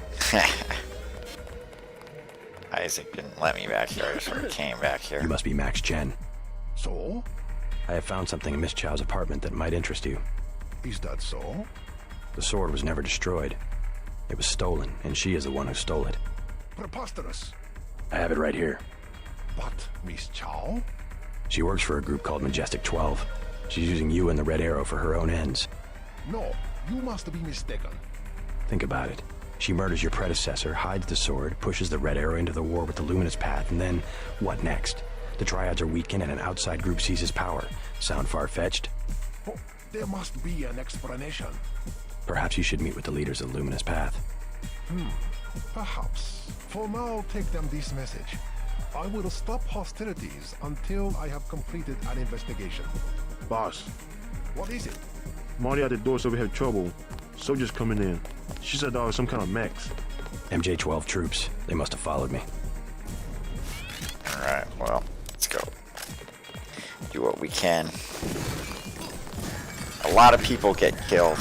Isaac didn't let me back here, I just sort of came back here. You must be Max Chen. So? I have found something in Miss Chow's apartment that might interest you. Is that so? The sword was never destroyed. It was stolen, and she is the one who stole it. Preposterous. I have it right here. But Miss Chow? She works for a group called Majestic 12. She's using you and the Red Arrow for her own ends. No, you must be mistaken. Think about it. She murders your predecessor, hides the sword, pushes the Red Arrow into the war with the Luminous Path, and then, what next? The Triads are weakened and an outside group seizes power. Sound far-fetched? Oh, there must be an explanation. Perhaps you should meet with the leaders of the Luminous Path. Perhaps. For now, take them this message. I will stop hostilities until I have completed an investigation. Boss, What is it? Marty at the door said we have trouble. Soldiers coming in. She said there was some kind of mechs. MJ-12 troops. They must have followed me. Alright, well, let's go. Do what we can. A lot of people get killed.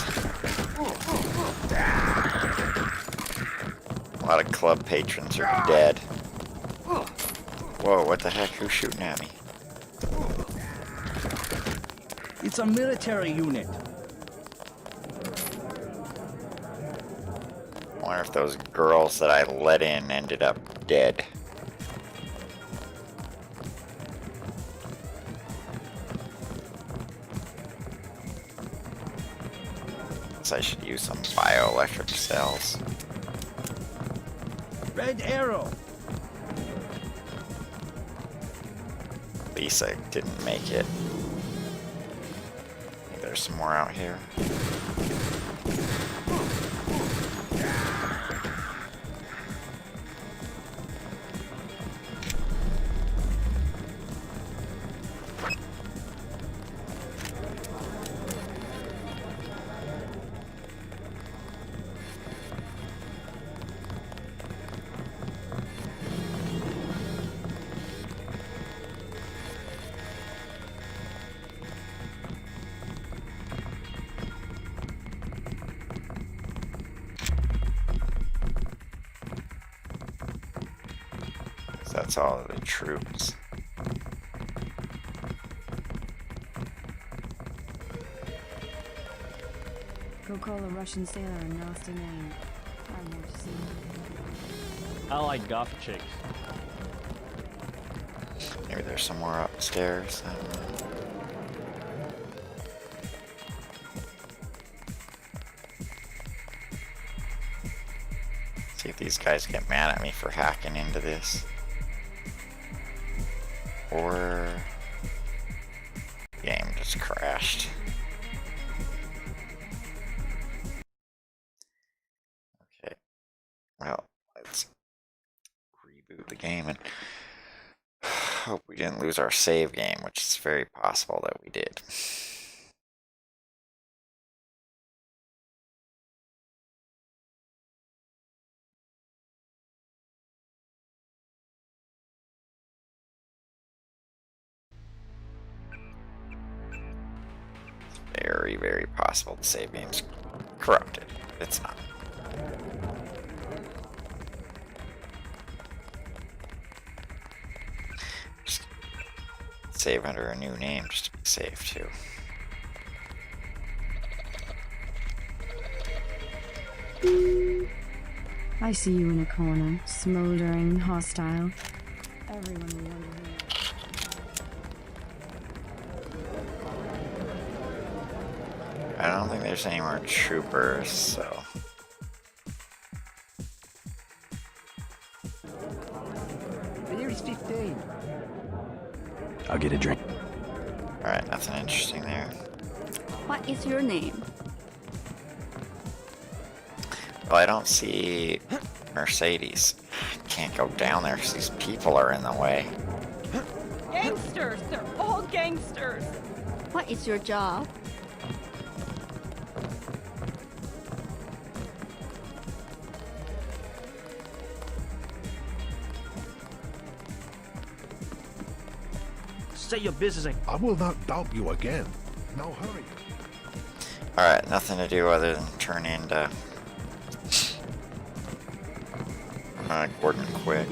A lot of club patrons are dead. Whoa, what the heck? Who's shooting at me? It's a military unit. I wonder if those girls that I let in ended up dead. Guess I should use some bioelectric cells. Red Arrow. Lisa didn't make it. There's some more out here. That's all of the troops. Go call a Russian sailor a nasty name. I want to see him. I like goth chicks. Maybe there's somewhere upstairs. I don't know. See if these guys get mad at me for hacking into this. Or game just crashed. Okay. Well, let's reboot the game and hope we didn't lose our save game, which is very possible that we did. Very, very possible the save game's corrupted. It's not. Just save under a new name just to be safe too. I see you in a corner, smoldering, hostile. Everyone will wonder who you I don't think there's any more troopers, so. The year is 15. I'll get a drink. Alright, nothing interesting there. What is your name? Well, I don't see Mercedes. Can't go down there because these people are in the way. Gangsters! They're all gangsters! What is your job? Say your business and... I will not doubt you again. Now hurry. Alright, nothing to do other than turn into Gordon quick.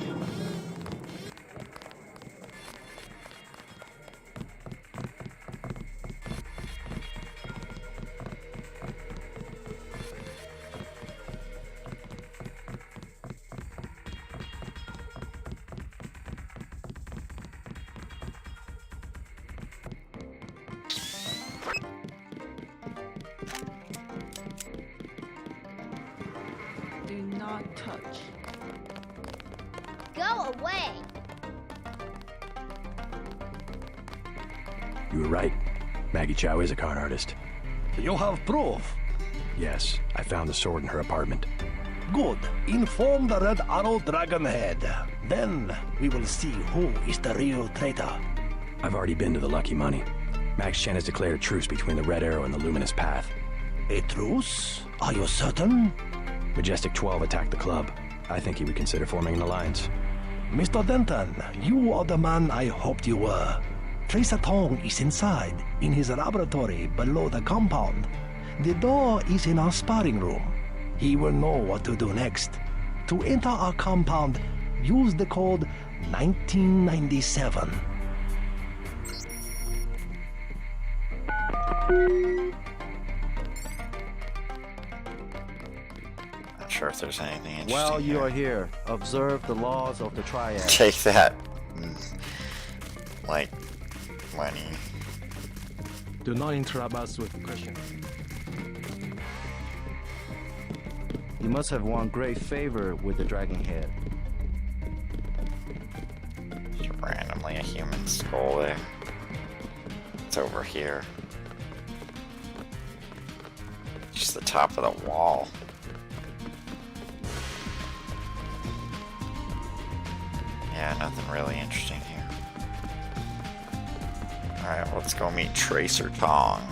Do not touch. Go away. You were right. Maggie Chow is a con artist. You have proof. Yes, I found the sword in her apartment. Good. Inform the Red Arrow Dragonhead. Then we will see who is the real traitor. I've already been to the Lucky Money. Max Chen has declared a truce between the Red Arrow and the Luminous Path. A truce? Are you certain? Majestic 12 attacked the club. I think he would consider forming an alliance. Mr. Denton, you are the man I hoped you were. Tracer Tong is inside, in his laboratory below the compound. The door is in our sparring room. He will know what to do next. To enter our compound, use the code 1997. Not sure if there's anything interesting. While you are here, observe the laws of the triad. Take that. Like, money. Do not interrupt us with questions. You must have won great favor with the dragon head. Just randomly a human skull there. It's over here. Just the top of the wall. Yeah, nothing really interesting here. Alright, let's go meet Tracer Tong.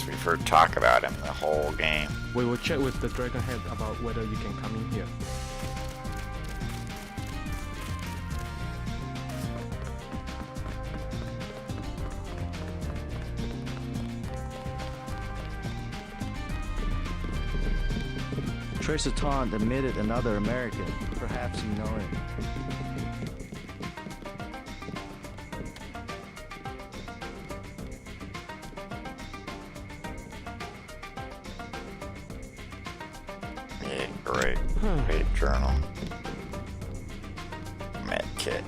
We've heard talk about him the whole game. We will check with the Dragonhead about whether you can come in here. Tracer Tong admitted another American. Perhaps you know him. Yeah, great. Great journal. Med kit.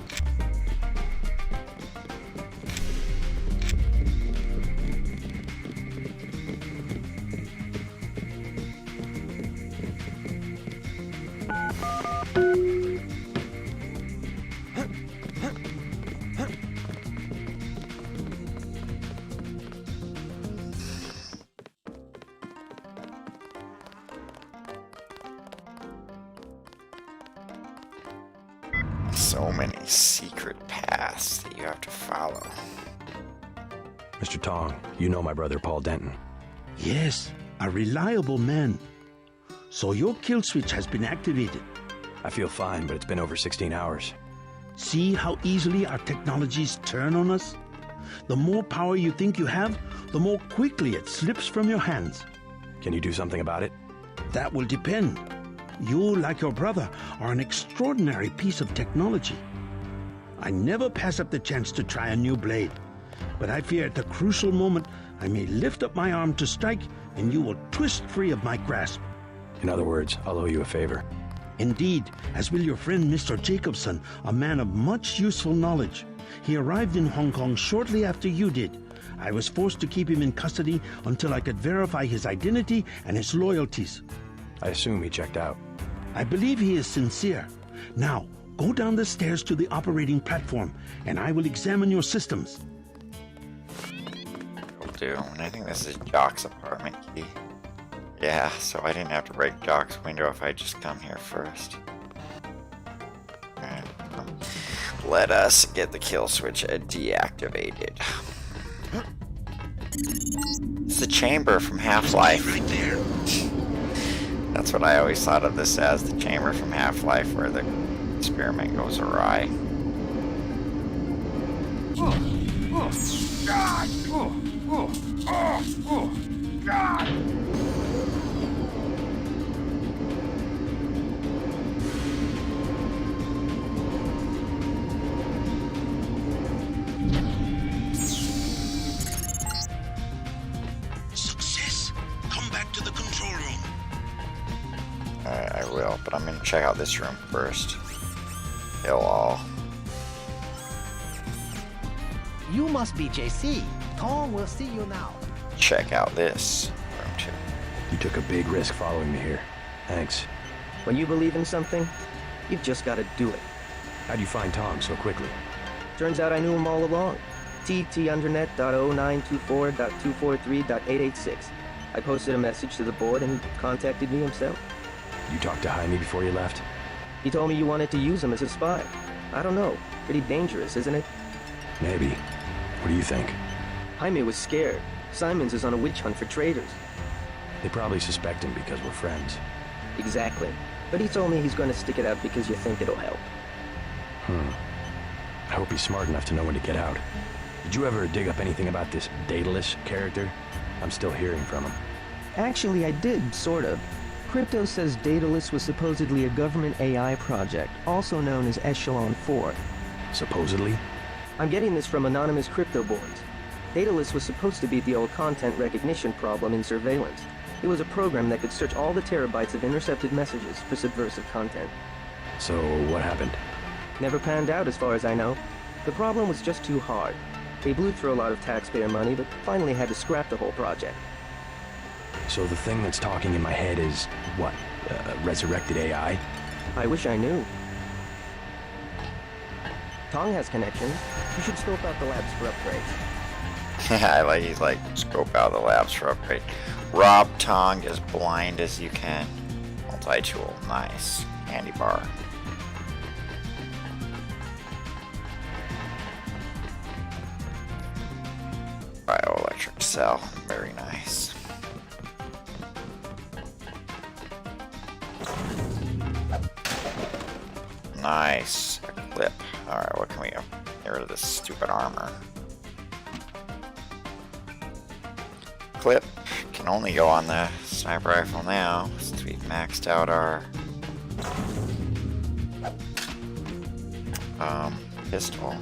So many secret paths that you have to follow. Mr. Tong, you know my brother Paul Denton. Yes, a reliable man. So your kill switch has been activated. I feel fine, but it's been over 16 hours. See how easily our technologies turn on us? The more power you think you have, the more quickly it slips from your hands. Can you do something about it? That will depend. You, like your brother, are an extraordinary piece of technology. I never pass up the chance to try a new blade, but I fear at the crucial moment I may lift up my arm to strike and you will twist free of my grasp. In other words, I'll owe you a favor. Indeed, as will your friend Mr. Jacobson, a man of much useful knowledge. He arrived in Hong Kong shortly after you did. I was forced to keep him in custody until I could verify his identity and his loyalties. I assume he checked out. I believe he is sincere. Now, go down the stairs to the operating platform, and I will examine your systems. Will do. And I think this is Jock's apartment key. Yeah, so I didn't have to break Jock's window if I just come here first. Alright. Let us get the kill switch deactivated. It's the chamber from Half-Life. Right there. That's what I always thought of this as, the chamber from Half-Life where the experiment goes awry. Success! Come back to the control room. Alright, I will, but I'm gonna check out this room first. Hello. You must be JC. Tom will see you now. Check out this room too. You took a big risk following me here. Thanks. When you believe in something, you've just got to do it. How'd you find Tom so quickly? Turns out I knew him all along. TT_undernet.0924.243.886. I posted a message to the board and he contacted me himself. You talked to Jaime before you left? He told me you wanted to use him as a spy. I don't know. Pretty dangerous, isn't it? Maybe. What do you think? Jaime was scared. Simons is on a witch hunt for traitors. They probably suspect him because we're friends. Exactly. But he told me he's going to stick it out because you think it'll help. I hope he's smart enough to know when to get out. Did you ever dig up anything about this Daedalus character? I'm still hearing from him. Actually, I did, sort of. Crypto says Daedalus was supposedly a government AI project, also known as Echelon 4. Supposedly? I'm getting this from anonymous crypto boards. Daedalus was supposed to be the old content recognition problem in surveillance. It was a program that could search all the terabytes of intercepted messages for subversive content. So, what happened? Never panned out as far as I know. The problem was just too hard. They blew through a lot of taxpayer money, but finally had to scrap the whole project. So the thing that's talking in my head is, what, resurrected AI? I wish I knew. Tong has connections. You should scope out the labs for upgrades. He's like, scope out the labs for upgrade. Rob Tong as blind as you can. Multi-tool, nice. Handy bar. Bioelectric cell, very nice. Nice. A clip. Alright, what can we get rid of this stupid armor? Clip can only go on the sniper rifle now, since we've maxed out our pistol.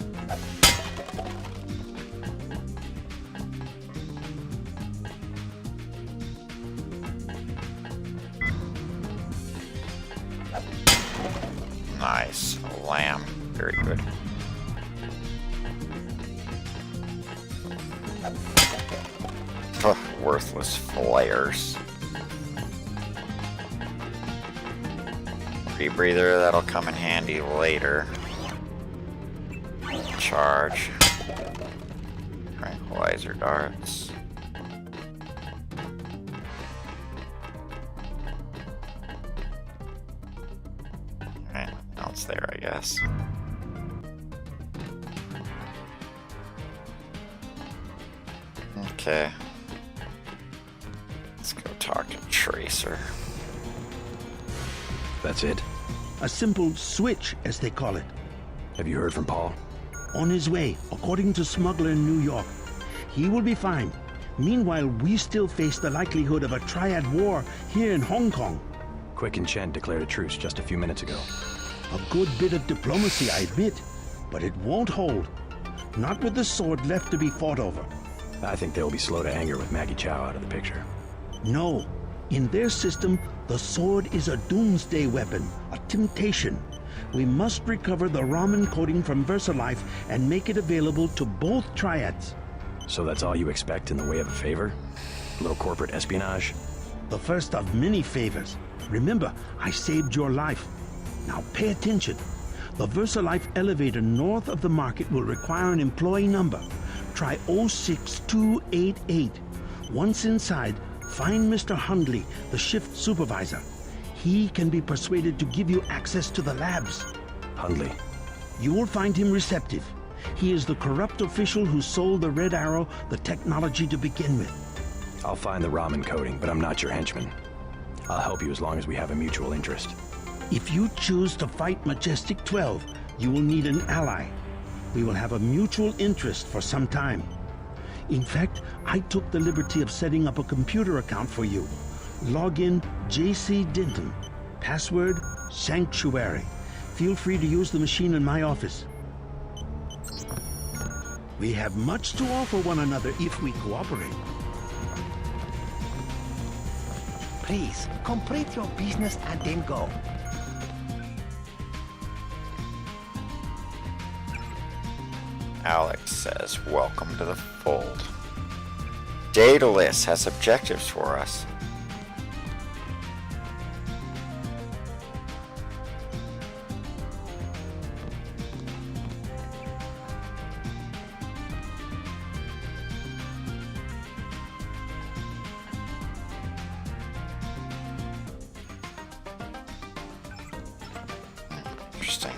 Nice. A lamb. Very good. Worthless flares. Rebreather, that'll come in handy later. Charge. Tranquilizer darts. Alright, now it's there, I guess. Okay. Let's go talk to Tracer. That's it? A simple switch, as they call it. Have you heard from Paul? On his way, according to Smuggler in New York. He will be fine. Meanwhile, we still face the likelihood of a triad war here in Hong Kong. Quick and Chen declared a truce just a few minutes ago. A good bit of diplomacy, I admit, but it won't hold. Not with the sword left to be fought over. I think they'll be slow to anger with Maggie Chow out of the picture. No. In their system, the sword is a doomsday weapon, a temptation. We must recover the Raman coding from VersaLife and make it available to both triads. So that's all you expect in the way of a favor? A little corporate espionage? The first of many favors. Remember, I saved your life. Now pay attention. The VersaLife elevator north of the market will require an employee number. Try 06288. Once inside, find Mr. Hundley, the shift supervisor. He can be persuaded to give you access to the labs. Hundley. You will find him receptive. He is the corrupt official who sold the Red Arrow the technology to begin with. I'll find the Raman coding, but I'm not your henchman. I'll help you as long as we have a mutual interest. If you choose to fight Majestic 12, you will need an ally. we will have a mutual interest for some time. In fact, I took the liberty of setting up a computer account for you. Login JC Denton. Password Sanctuary. Feel free to use the machine in my office. We have much to offer one another if we cooperate. Please, complete your business and then go. Alex says, welcome to the fold. Daedalus has objectives for us. Interesting.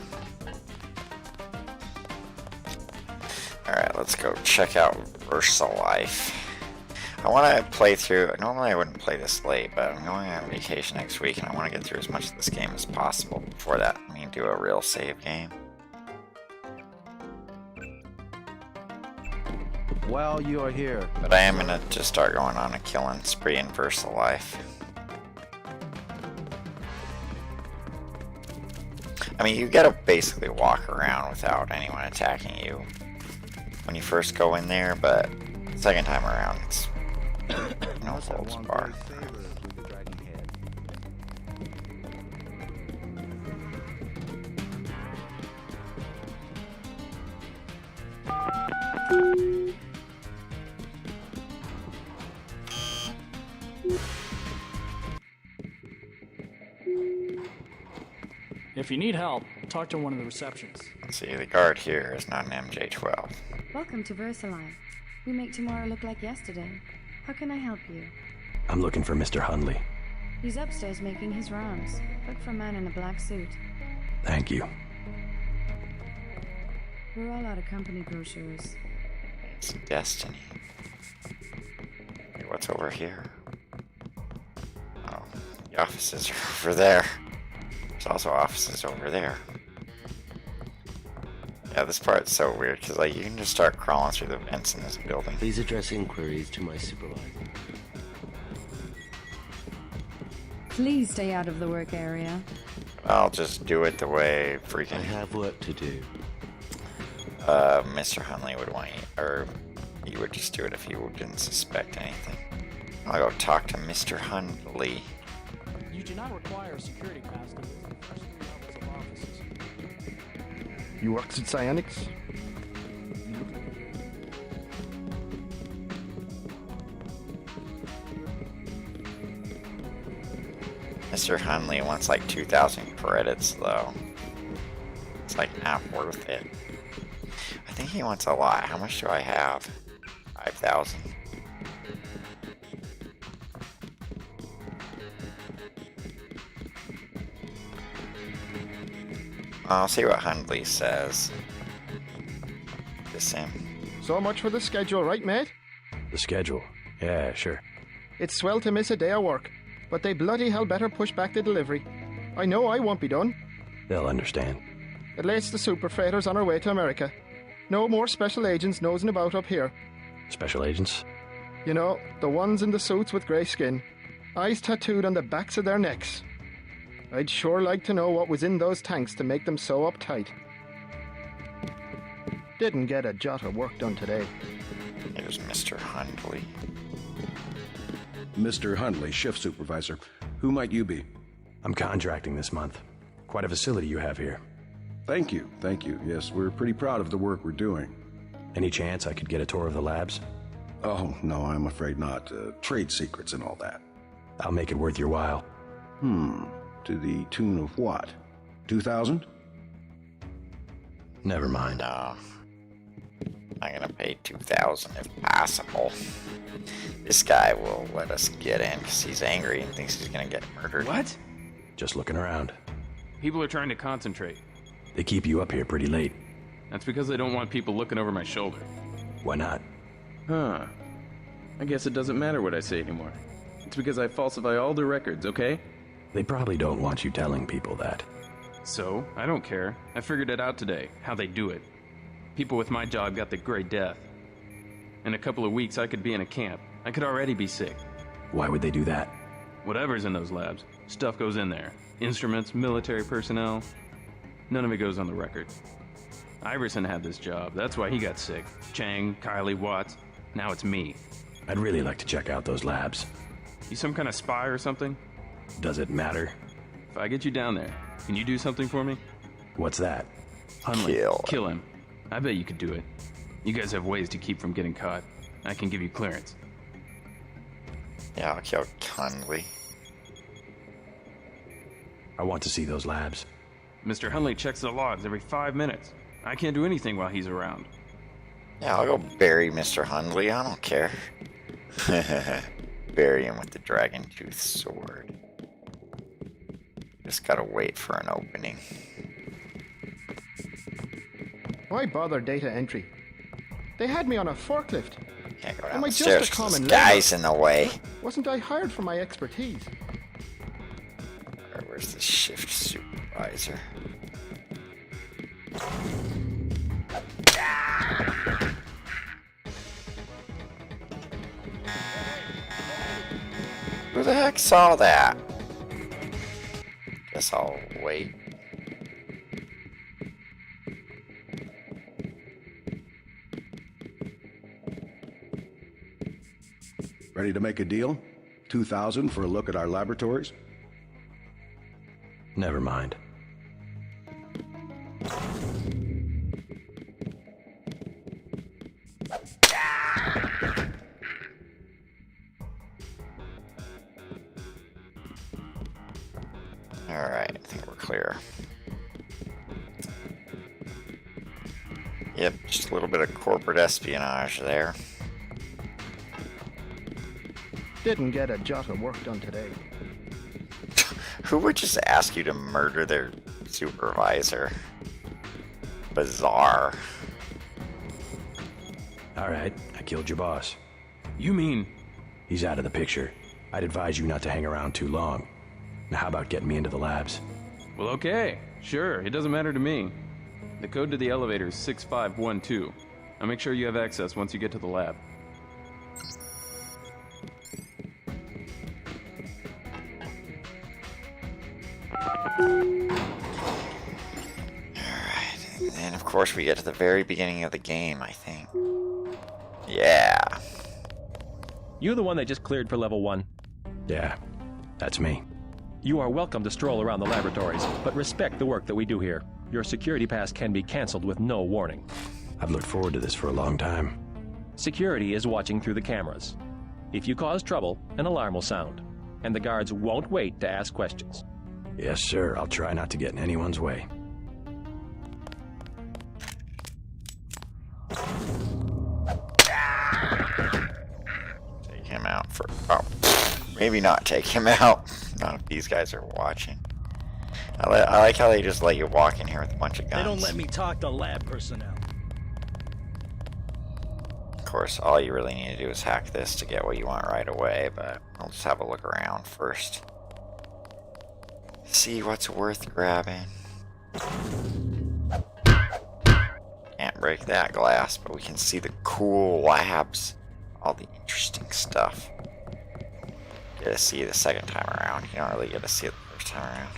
Alright, let's go check out VersaLife. I want to play through. Normally I wouldn't play this late, but I'm going on vacation next week and I want to get through as much of this game as possible. Before that, I mean, do a real save game. Well, you are here. But I am going to just start going on a killing spree in VersaLife. I mean, you gotta basically walk around without anyone attacking you when you first go in there, but the second time around, it's no holds barred. If you need help, talk to one of the receptionists. Let's see, the guard here is not an MJ-12. Welcome to VersaLife. We make tomorrow look like yesterday. How can I help you? I'm looking for Mr. Hundley. He's upstairs making his rounds. Look for a man in a black suit. Thank you. We're all out of company brochures. It's destiny. Hey, what's over here? Oh, the offices are over there. There's also offices over there. Yeah, this part's so weird, because like, you can just start crawling through the vents in this building. Please address inquiries to my supervisor. Please stay out of the work area. I'll just do it the way freaking... I have work to do. Mr. Hundley would want you, or you would just do it if you didn't suspect anything. I'll go talk to Mr. Hundley. You do not require a security pass to visit the first 3 levels of offices. You works at Psionics? Mr. Hundley wants like 2,000 credits though. It's like not worth it. I think he wants a lot. How much do I have? 5,000. I'll see what Hundley says. This him. So much for the schedule, right, mate? The schedule? Yeah, sure. It's swell to miss a day of work, but they bloody hell better push back the delivery. I know I won't be done. They'll understand. At least the super freighters on our way to America. No more special agents nosing about up here. Special agents? You know, the ones in the suits with grey skin. Eyes tattooed on the backs of their necks. I'd sure like to know what was in those tanks to make them so uptight. Didn't get a jot of work done today. Here's Mr. Hundley. Mr. Hundley, shift supervisor. Who might you be? I'm contracting this month. Quite a facility you have here. Thank you, thank you. Yes, we're pretty proud of the work we're doing. Any chance I could get a tour of the labs? Oh, no, I'm afraid not. Trade secrets and all that. I'll make it worth your while. To the tune of what? 2,000? Never mind. No. I'm gonna pay 2,000 if possible. This guy will let us get in because he's angry and thinks he's gonna get murdered. What? Just looking around. People are trying to concentrate. They keep you up here pretty late. That's because they don't want people looking over my shoulder. Why not? Huh. I guess it doesn't matter what I say anymore. It's because I falsify all their records, okay? They probably don't want you telling people that. So, I don't care. I figured it out today, how they do it. People with my job got the Great Death. In a couple of weeks, I could be in a camp. I could already be sick. Why would they do that? Whatever's in those labs, stuff goes in there. Instruments, military personnel. None of it goes on the record. Iverson had this job. That's why he got sick. Chang, Kylie, Watts. Now it's me. I'd really like to check out those labs. You some kind of spy or something? Does it matter? If I get you down there, can you do something for me? What's that? Hunley, kill him. I bet you could do it. You guys have ways to keep from getting caught. I can give you clearance. Yeah, I'll kill Hunley. I want to see those labs. Mr. Hunley checks the logs every 5 minutes. I can't do anything while he's around. Yeah, I'll go bury Mr. Hunley. I don't care. Bury him with the dragon tooth sword. Just gotta wait for an opening. Why bother data entry? They had me on a forklift. Can't go Am I just downstairs a 'cause common this guy's in the way. Wasn't I hired for my expertise? Where's the shift supervisor? Who the heck saw that? Guess I'll wait. Ready to make a deal? 2,000 for a look at our laboratories? Never mind. Alright, I think we're clear. Yep, just a little bit of corporate espionage there. Didn't get a jot of work done today. Who would just ask you to murder their supervisor? Bizarre. Alright, I killed your boss. You mean? He's out of the picture. I'd advise you not to hang around too long. Now how about getting me into the labs? Well, okay. Sure, it doesn't matter to me. The code to the elevator is 6512. I'll make sure you have access once you get to the lab. Alright, and of course we get to the very beginning of the game, I think. Yeah. You the one they just cleared for level 1? Yeah, that's me. You are welcome to stroll around the laboratories, but respect the work that we do here. Your security pass can be canceled with no warning. I've looked forward to this for a long time. Security is watching through the cameras. If you cause trouble, an alarm will sound, and the guards won't wait to ask questions. Yes, sir. I'll try not to get in anyone's way. Take him out for... Oh, maybe not take him out. Not if these guys are watching. I like how they just let you walk in here with a bunch of guns. They don't let me talk to lab personnel. Of course, all you really need to do is hack this to get what you want right away, but I'll just have a look around first. See what's worth grabbing. Can't break that glass, but we can see the cool labs. All the interesting stuff. Get to see the second time around. You don't really get to see it the first time around.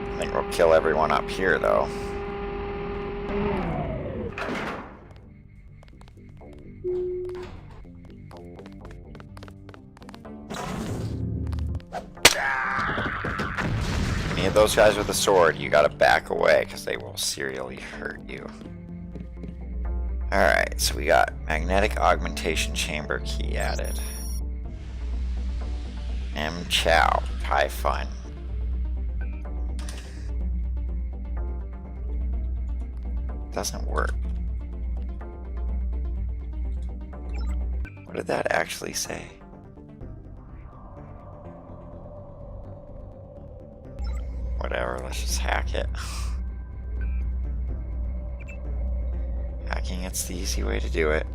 I think we'll kill everyone up here, though. Any of those guys with a sword, you gotta back away, because they will serially hurt you. Alright, so we got magnetic augmentation chamber key added. M. Chow, Kai Fun. Doesn't work. What did that actually say? Whatever, let's just hack it. Hacking, it's the easy way to do it.